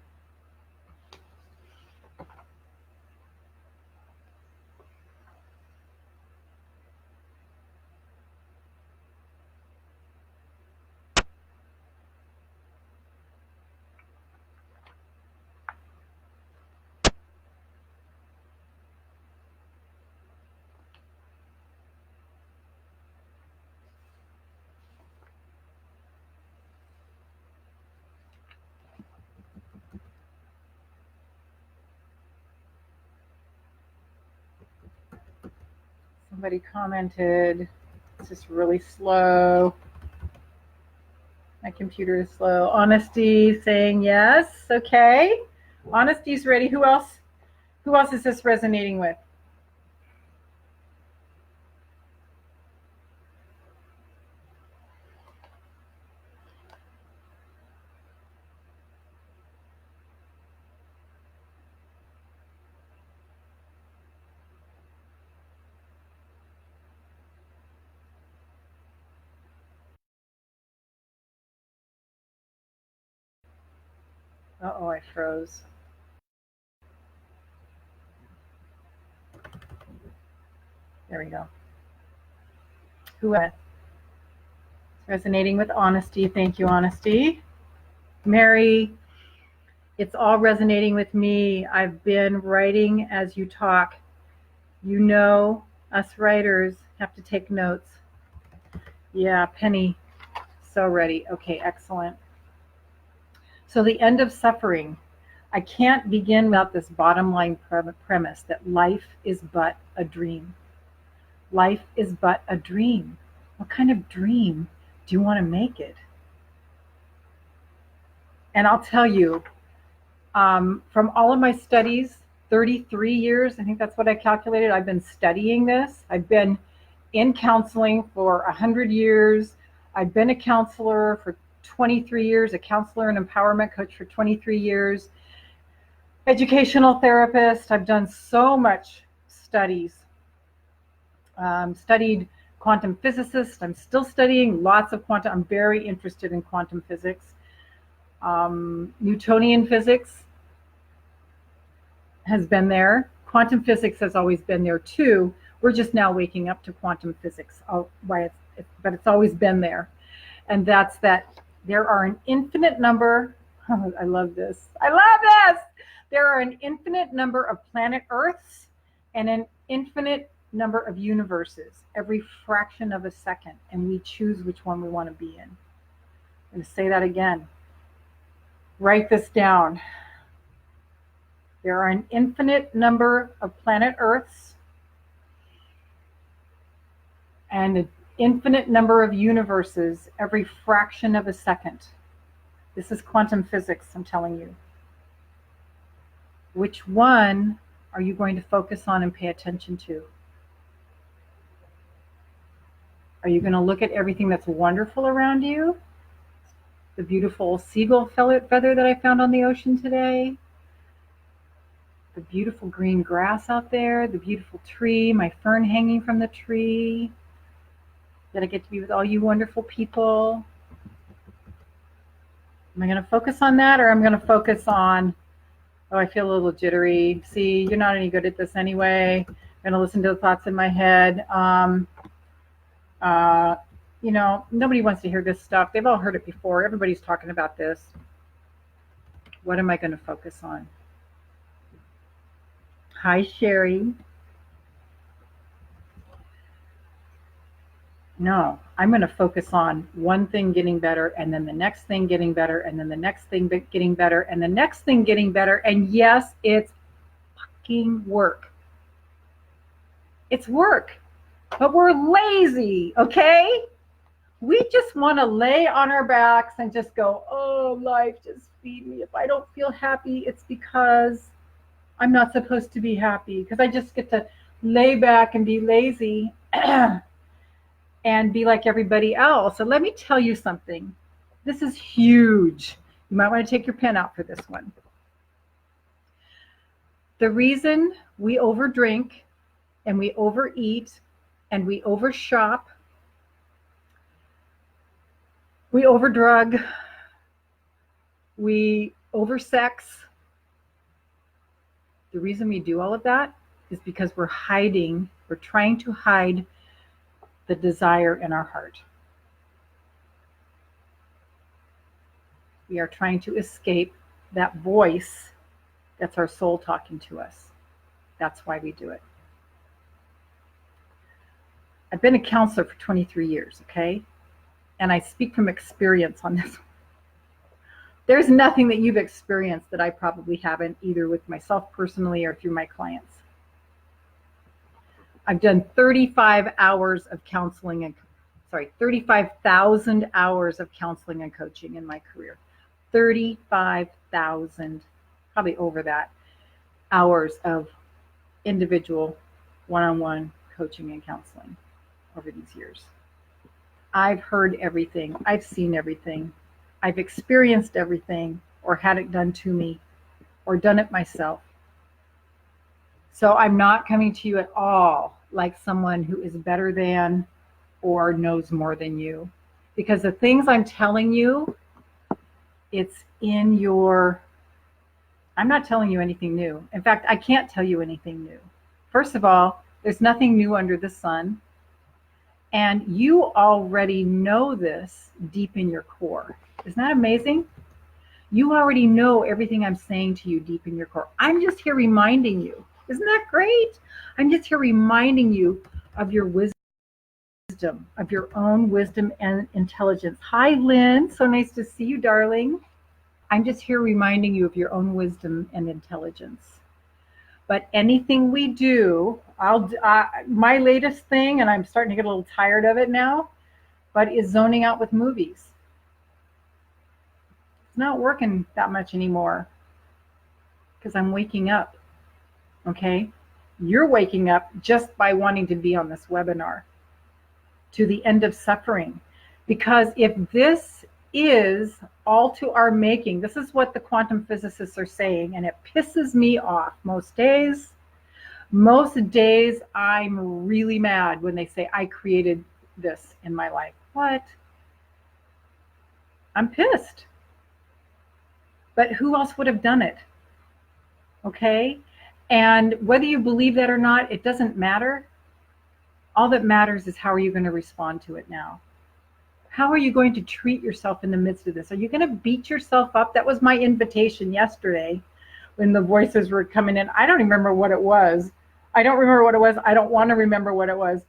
Somebody commented, it's just really slow. My computer is slow. Honesty saying yes. Okay. Honesty's ready. Who else? Who else is this resonating with? Uh-oh, I froze. There we go. Who is resonating with honesty? Thank you, honesty. Mary, it's all resonating with me. I've been writing as you talk. You know, us writers have to take notes. Yeah, Penny, so ready. Okay, excellent. So the end of suffering. I can't begin without this bottom line premise that life is but a dream. Life is but a dream. What kind of dream do you want to make it? And I'll tell you, from all of my studies, 33 years, I think that's what I calculated, I've been studying this. I've been in counseling for 100 years. I've been a counselor for 23 years, a counselor and empowerment coach for 23 years, educational therapist. I've done so much studies. Studied quantum physicist. I'm still studying lots of quantum. I'm very interested in quantum physics. Newtonian physics has been there. Quantum physics has always been there too. We're just now waking up to quantum physics, but it's always been there. And that's that there are an infinite number, oh, I love this. There are an infinite number of planet Earths and an infinite number of universes every fraction of a second, and we choose which one we want to be in. I'm going to say that again. Write this down. There are an infinite number of planet Earths and an infinite number of universes every fraction of a second. This is quantum physics, I'm telling you. Which one are you going to focus on and pay attention to? Are you going to look at everything that's wonderful around you? The beautiful seagull feather that I found on the ocean today, the beautiful green grass out there, the beautiful tree, my fern hanging from the tree, that I get to be with all you wonderful people. Am I going to focus on that, or am I going to focus on, oh, I feel a little jittery. See, you're not any good at this anyway. I'm going to listen to the thoughts in my head. You know, nobody wants to hear this stuff. They've all heard it before. Everybody's talking about this. What am I going to focus on? Hi, Sherry. No, I'm going to focus on one thing getting better, and then the next thing getting better, and then the next thing getting better, and the next thing getting better. And yes, it's fucking work. It's work, but we're lazy, okay? We just want to lay on our backs and just go, oh, life, just feed me. If I don't feel happy, it's because I'm not supposed to be happy, because I just get to lay back and be lazy and be like everybody else. So let me tell you something. This is huge. You might want to take your pen out for this one. The reason we overdrink and we overeat and we overshop, we overdrug, we oversex, the reason we do all of that is because we're trying to hide the desire in our heart. We are trying to escape that voice that's our soul talking to us. That's why we do it. I've been a counselor for 23 years, okay? And I speak from experience on this. There's nothing that you've experienced that I probably haven't, either with myself personally or through my clients. I've done 35 hours of counseling and 35,000 hours of counseling and coaching in my career. 35,000, probably over that, hours of individual one-on-one coaching and counseling over these years. I've heard everything. I've seen everything. I've experienced everything, or had it done to me, or done it myself. So I'm not coming to you at all like someone who is better than or knows more than you. Because the things I'm telling you, it's in your... I'm not telling you anything new. In fact, I can't tell you anything new. First of all, there's nothing new under the sun. And you already know this deep in your core. Isn't that amazing? You already know everything I'm saying to you deep in your core. I'm just here reminding you. Isn't that great? I'm just here reminding you of your wisdom, of your own wisdom and intelligence. Hi, Lynn. So nice to see you, darling. I'm just here reminding you of your own wisdom and intelligence. But anything we do, my latest thing, and I'm starting to get a little tired of it now, but is zoning out with movies. It's not working that much anymore because I'm waking up, okay? You're waking up just by wanting to be on this webinar to the end of suffering. Because if this is all to our making, this is what the quantum physicists are saying, and it pisses me off most days. Most days I'm really mad when they say I created this in my life. What? I'm pissed. But who else would have done it? Okay? And whether you believe that or not, it doesn't matter. All that matters is how are you going to respond to it now? How are you going to treat yourself in the midst of this? Are you going to beat yourself up? That was my invitation yesterday when the voices were coming in. I don't even remember what it was. I don't remember what it was. I don't want to remember what it was.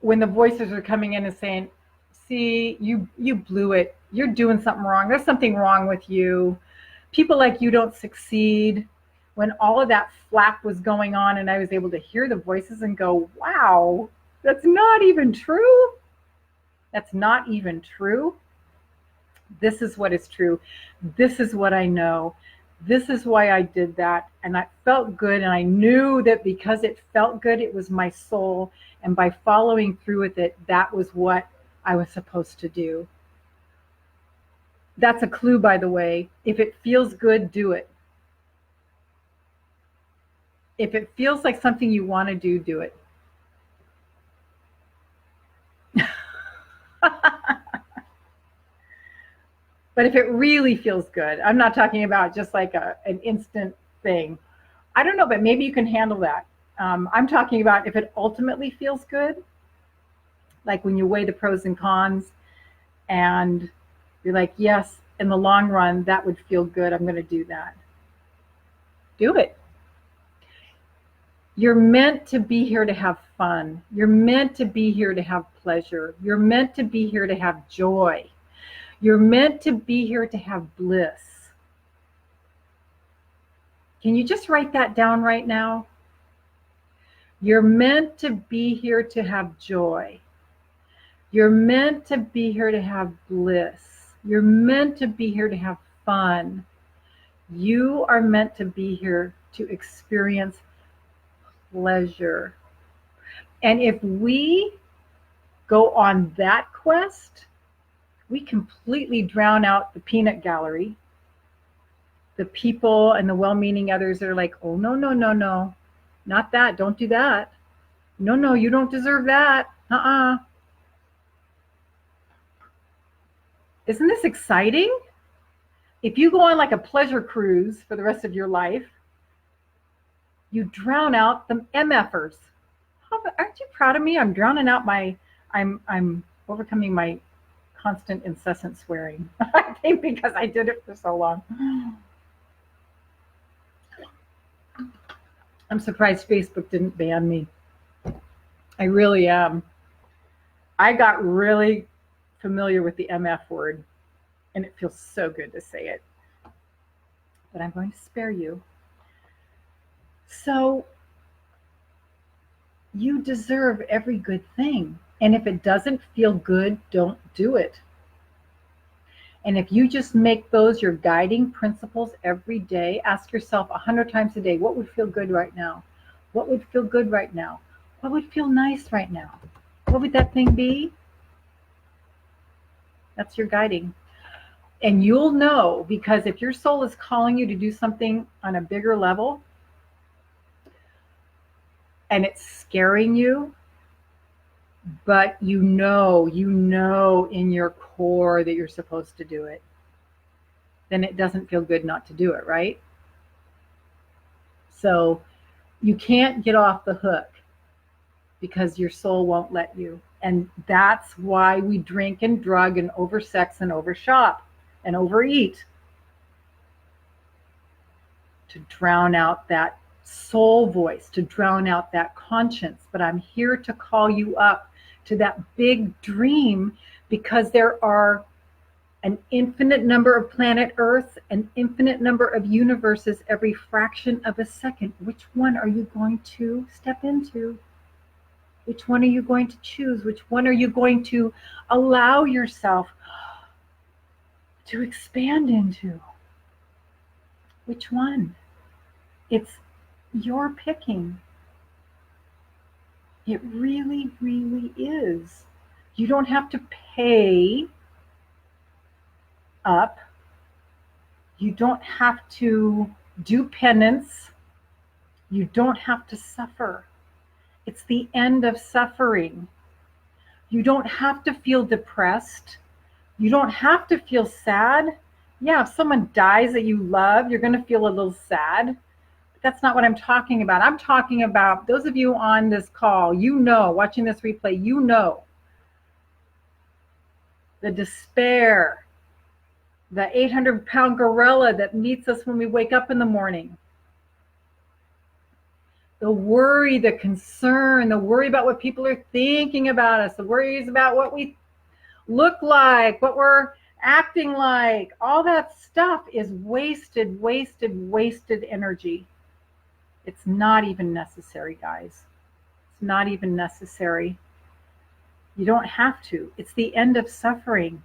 When the voices are coming in and saying, see, you blew it. You're doing something wrong. There's something wrong with you. People like you don't succeed. When all of that flap was going on and I was able to hear the voices and go, wow, that's not even true. That's not even true. This is what is true. This is what I know. This is why I did that. And I felt good. And I knew that because it felt good, it was my soul. And by following through with it, that was what I was supposed to do. That's a clue, by the way. If it feels good, do it. If it feels like something you want to do, do it. But if it really feels good, I'm not talking about just like an instant thing. I don't know, but maybe you can handle that. I'm talking about if it ultimately feels good, like when you weigh the pros and cons and you're like, yes, in the long run, that would feel good. I'm going to do that. Do it. You're meant to be here to have fun. You're meant to be here to have pleasure. You're meant to be here to have joy. You're meant to be here to have bliss. Can you just write that down right now? You're meant to be here to have joy. You're meant to be here to have bliss. You're meant to be here to have fun. You are meant to be here to experience pleasure. And if we go on that quest, we completely drown out the peanut gallery, the people and the well-meaning others that are like, oh, no, no, no, no, not that. Don't do that. No, no, you don't deserve that. Isn't this exciting? If you go on like a pleasure cruise for the rest of your life, you drown out the MFers. Aren't you proud of me? I'm drowning out I'm overcoming my constant incessant swearing. I think because I did it for so long. I'm surprised Facebook didn't ban me. I really am. I got really familiar with the MF word, and it feels so good to say it. But I'm going to spare you. So you deserve every good thing. And if it doesn't feel good, don't do it. And if you just make those your guiding principles every day, ask yourself 100 times a day, what would feel good right now? What would feel good right now? What would feel nice right now? What would that thing be? That's your guiding. And you'll know, because if your soul is calling you to do something on a bigger level and it's scaring you, but you know in your core that you're supposed to do it, then it doesn't feel good not to do it, right? So you can't get off the hook because your soul won't let you. And that's why we drink and drug and oversex and overshop and overeat, to drown out that soul voice, to drown out that conscience. But I'm here to call you up to that big dream, because there are an infinite number of planet Earths, an infinite number of universes every fraction of a second. Which one are you going to step into? Which one are you going to choose? Which one are you going to allow yourself to expand into? Which one? It's your picking. It really, really is. You don't have to pay up. You don't have to do penance. You don't have to suffer. It's the end of suffering. You don't have to feel depressed. You don't have to feel sad. Yeah, if someone dies that you love, you're going to feel a little sad. But that's not what I'm talking about. I'm talking about those of you on this call, watching this replay, the despair, the 800-pound gorilla that meets us when we wake up in the morning. The worry, the concern, the worry about what people are thinking about us, the worries about what we look like, what we're acting like, all that stuff is wasted energy. It's not even necessary, guys. It's not even necessary. You don't have to. It's the end of suffering.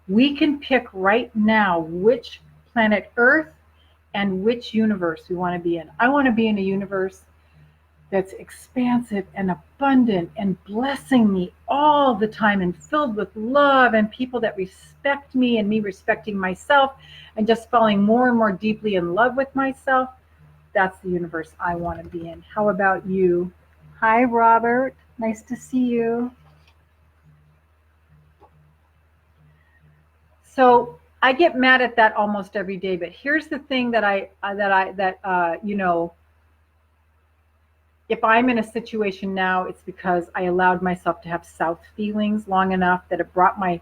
We can pick right now which planet Earth and which universe we want to be in. I want to be in a universe that's expansive and abundant and blessing me all the time and filled with love and people that respect me and me respecting myself and just falling more and more deeply in love with myself. That's the universe I want to be in. How about you? Hi, Robert. Nice to see you. So I get mad at that almost every day, but here's the thing that if I'm in a situation now, it's because I allowed myself to have south feelings long enough that it brought my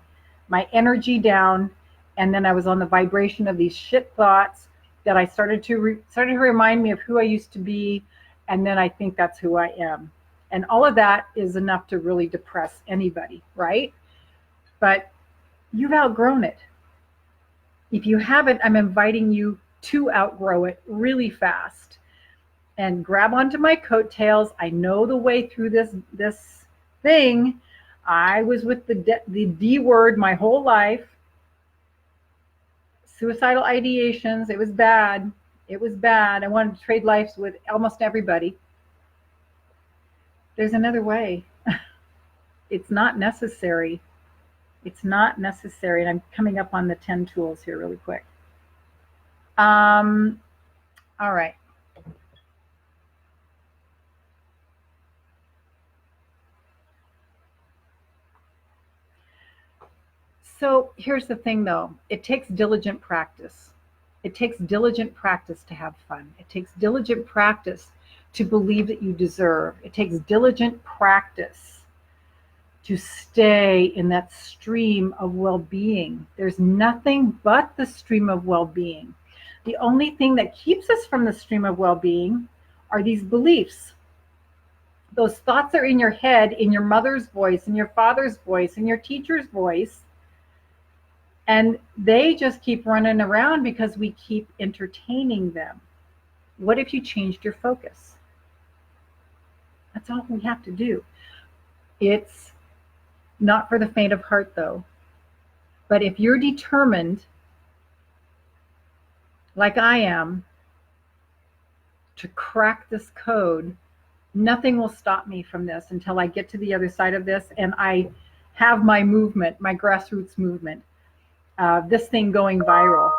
energy down, and then I was on the vibration of these shit thoughts that I started to remind me of who I used to be, and then I think that's who I am. And all of that is enough to really depress anybody, right? But you've outgrown it. If you haven't, I'm inviting you to outgrow it really fast and grab onto my coattails. I know the way through this thing. I was with the D word my whole life. Suicidal ideations. It was bad. It was bad. I wanted to trade lives with almost everybody. There's another way. It's not necessary. It's not necessary. And I'm coming up on the 10 tools here really quick. All right. So here's the thing though. It takes diligent practice. It takes diligent practice to have fun. It takes diligent practice to believe that you deserve. It takes diligent practice to stay in that stream of well-being. There's nothing but the stream of well-being. The only thing that keeps us from the stream of well-being are these beliefs. Those thoughts are in your head, in your mother's voice, in your father's voice, in your teacher's voice. And they just keep running around because we keep entertaining them. What if you changed your focus? That's all we have to do. It's not for the faint of heart, though. But if you're determined, like I am, to crack this code, nothing will stop me from this until I get to the other side of this and I have my movement, my grassroots movement, this thing going viral,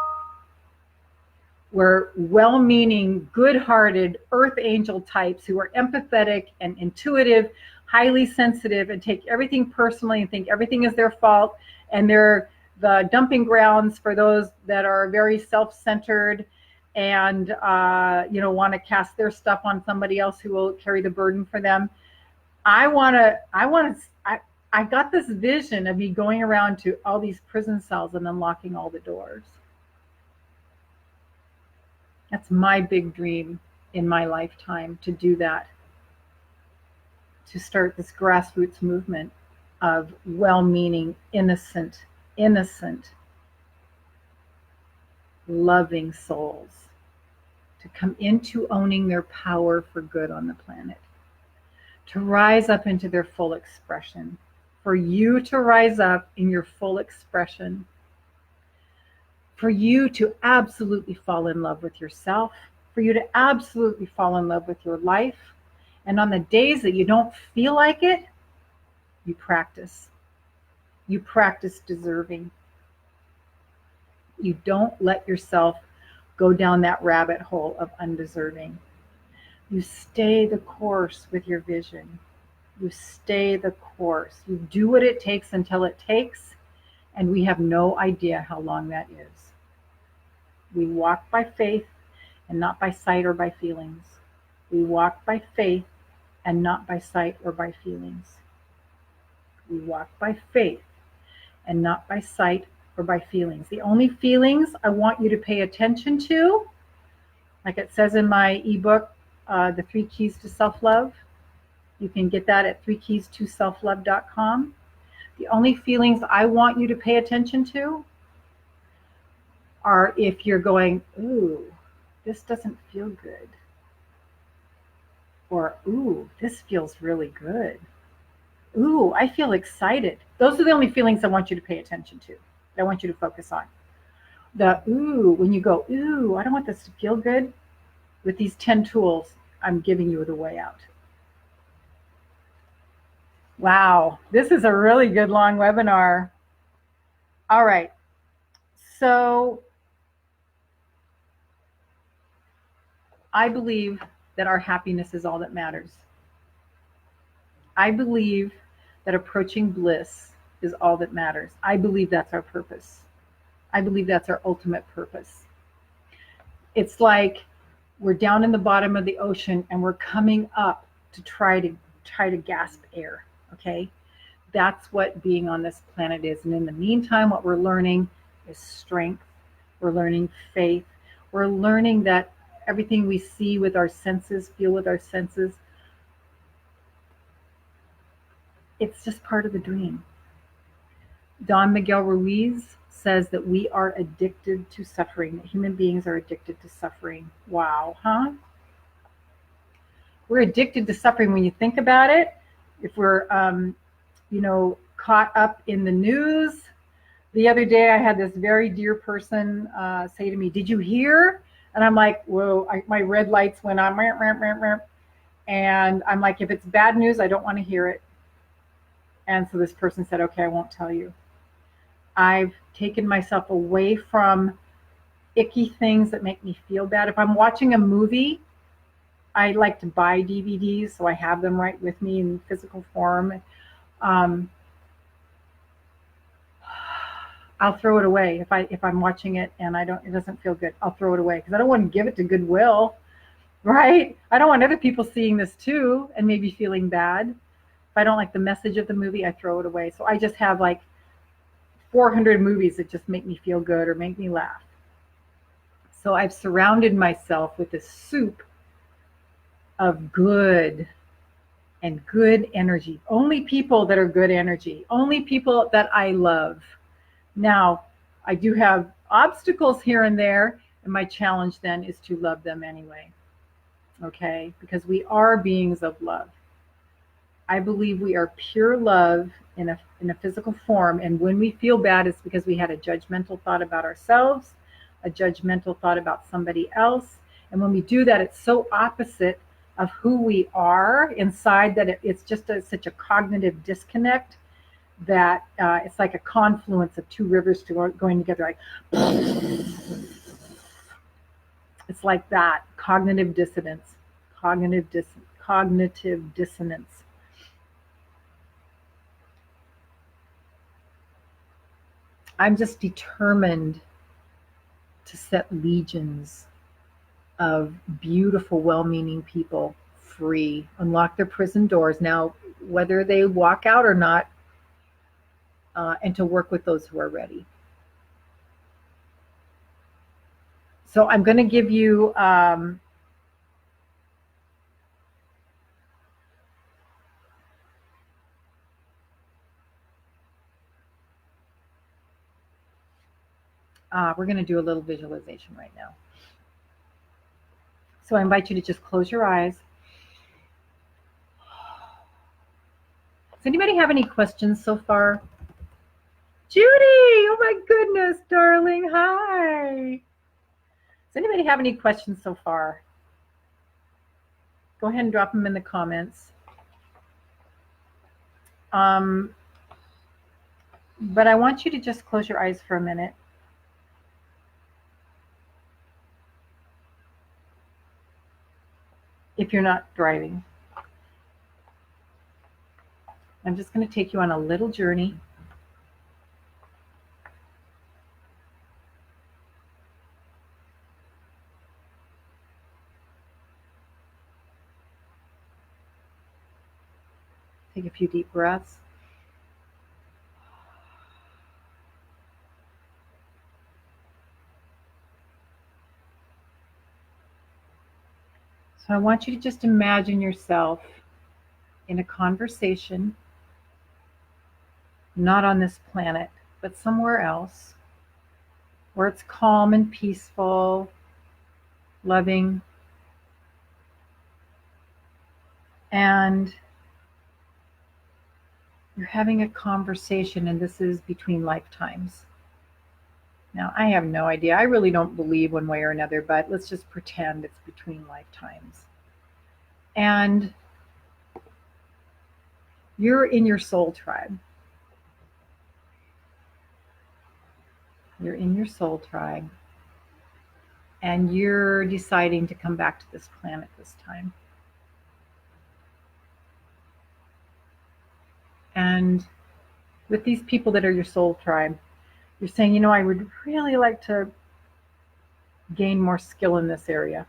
where well-meaning, good-hearted earth angel types who are empathetic and intuitive, highly sensitive, and take everything personally and think everything is their fault, and they're the dumping grounds for those that are very self-centered and want to cast their stuff on somebody else who will carry the burden for them. I got this vision of me going around to all these prison cells and unlocking all the doors. That's my big dream in my lifetime, to do that, to start this grassroots movement of well-meaning, innocent, loving souls to come into owning their power for good on the planet, to rise up into their full expression, for you to rise up in your full expression, for you to absolutely fall in love with yourself, for you to absolutely fall in love with your life. And on the days that you don't feel like it, you practice. You practice deserving. You don't let yourself go down that rabbit hole of undeserving. You stay the course with your vision. You stay the course. You do what it takes until it takes, and we have no idea how long that is. We walk by faith and not by sight or by feelings. We walk by faith and not by sight or by feelings. We walk by faith and not by sight or by feelings. The only feelings I want you to pay attention to, like it says in my ebook, the 3 Keys to Self-Love. You can get that at 3keys2selflove.com. The only feelings I want you to pay attention to are if you're going, ooh, this doesn't feel good. Or, ooh, this feels really good. Ooh, I feel excited. Those are the only feelings I want you to pay attention to. I want you to focus on. The ooh, when you go, ooh, I don't want this to feel good. With these 10 tools, I'm giving you the way out. Wow, this is a really good long webinar. All right, so I believe that our happiness is all that matters. I believe that approaching bliss is all that matters. I believe that's our purpose. I believe that's our ultimate purpose. It's like we're down in the bottom of the ocean and we're coming up to try to gasp air, okay? That's what being on this planet is. And in the meantime, what we're learning is strength. We're learning faith. We're learning that everything we see with our senses, feel with our senses, it's just part of the dream. Don Miguel Ruiz says that we are addicted to suffering, that human beings are addicted to suffering. Wow, huh? We're addicted to suffering when you think about it. If we're, caught up in the news. The other day, I had this very dear person say to me, "Did you hear?" And I'm like, whoa, my red lights went on. And I'm like, if it's bad news, I don't want to hear it. And so this person said, okay, I won't tell you. I've taken myself away from icky things that make me feel bad. If I'm watching a movie, I like to buy DVDs, so I have them right with me in physical form. I'll throw it away if I'm watching it and it doesn't feel good. I'll throw it away because I don't want to give it to Goodwill, right? I don't want other people seeing this too and maybe feeling bad. If I don't like the message of the movie, I throw it away. So I just have like 400 movies that just make me feel good or make me laugh. So I've surrounded myself with this soup of good and good energy. Only people that are good energy. Only people that I love. Now, I do have obstacles here and there, and my challenge then is to love them anyway. Okay? Because we are beings of love. I believe we are pure love in a physical form, and when we feel bad, it's because we had a judgmental thought about ourselves, a judgmental thought about somebody else, and when we do that, it's so opposite of who we are inside that it's just such a cognitive disconnect that it's like a confluence of two rivers going together, like it's like that. Cognitive dissonance. Cognitive dissonance. I'm just determined to set legions of beautiful, well-meaning people free, unlock their prison doors. Now, whether they walk out or not, and to work with those who are ready. So I'm going to give you we're going to do a little visualization right now. So I invite you to just close your eyes. Does anybody have any questions so far? Judy, oh my goodness, darling, hi. Does anybody have any questions so far? Go ahead and drop them in the comments. But I want you to just close your eyes for a minute. If you're not driving. I'm just going to take you on a little journey. Take a few deep breaths. So I want you to just imagine yourself in a conversation, not on this planet, but somewhere else, where it's calm and peaceful, loving, and you're having a conversation, and this is between lifetimes. Now, I have no idea. I really don't believe one way or another, but let's just pretend it's between lifetimes. And you're in your soul tribe. You're in your soul tribe, and you're deciding to come back to this planet this time. And with these people that are your soul tribe, you're saying, you know, I would really like to gain more skill in this area.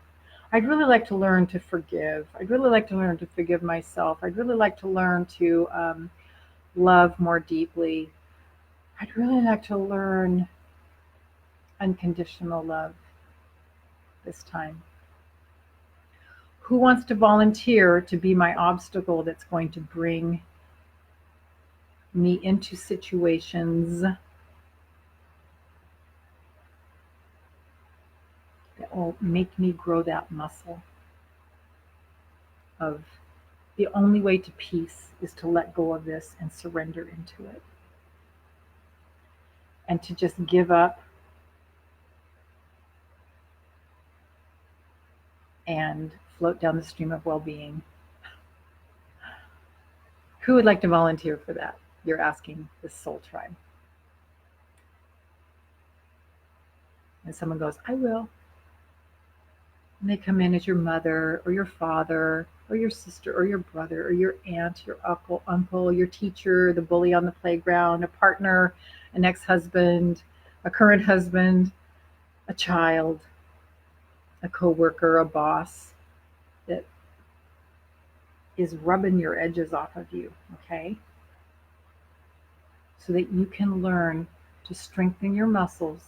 I'd really like to learn to forgive. I'd really like to learn to forgive myself. I'd really like to learn to love more deeply. I'd really like to learn unconditional love this time. Who wants to volunteer to be my obstacle that's going to bring me into situations that will make me grow that muscle of the only way to peace is to let go of this and surrender into it. And to just give up and float down the stream of well-being. Who would like to volunteer for that? You're asking this soul tribe. And someone goes, I will. And they come in as your mother or your father or your sister or your brother or your aunt, your uncle, your teacher, the bully on the playground, a partner, an ex-husband, a current husband, a child, a coworker, a boss that is rubbing your edges off of you, okay? So that you can learn to strengthen your muscles,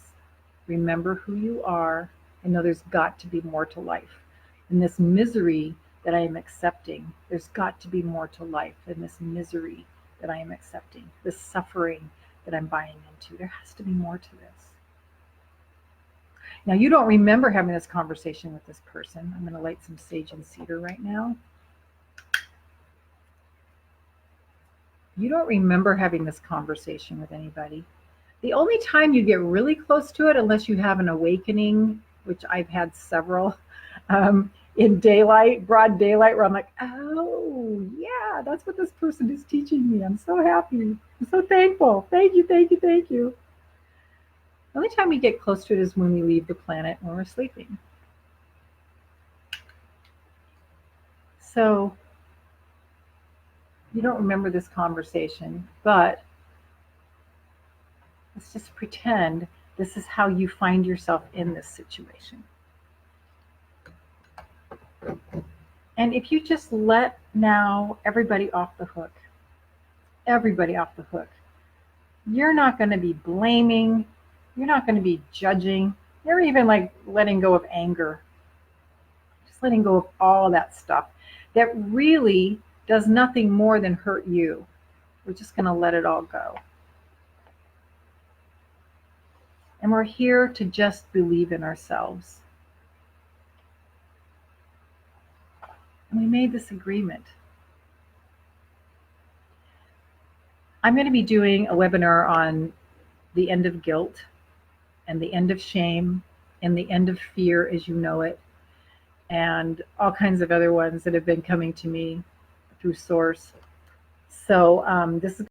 remember who you are, and know there's got to be more to life. In this misery that I am accepting, there's got to be more to life than this misery that I am accepting, this suffering that I'm buying into. There has to be more to this. Now, you don't remember having this conversation with this person. I'm going to light some sage and cedar right now. You don't remember having this conversation with anybody. The only time you get really close to it, unless you have an awakening, which I've had several, in daylight, broad daylight, where I'm like, oh, yeah, that's what this person is teaching me. I'm so happy. I'm so thankful. Thank you, thank you, thank you. The only time we get close to it is when we leave the planet, when we're sleeping. So you don't remember this conversation, but let's just pretend this is how you find yourself in this situation. And if you just let now everybody off the hook, you're not going to be blaming, you're not going to be judging, you're even like letting go of anger, just letting go of all of that stuff that really does nothing more than hurt you. We're just going to let it all go. And we're here to just believe in ourselves. And we made this agreement. I'm going to be doing a webinar on the end of guilt and the end of shame and the end of fear as you know it, and all kinds of other ones that have been coming to me through Source. So this is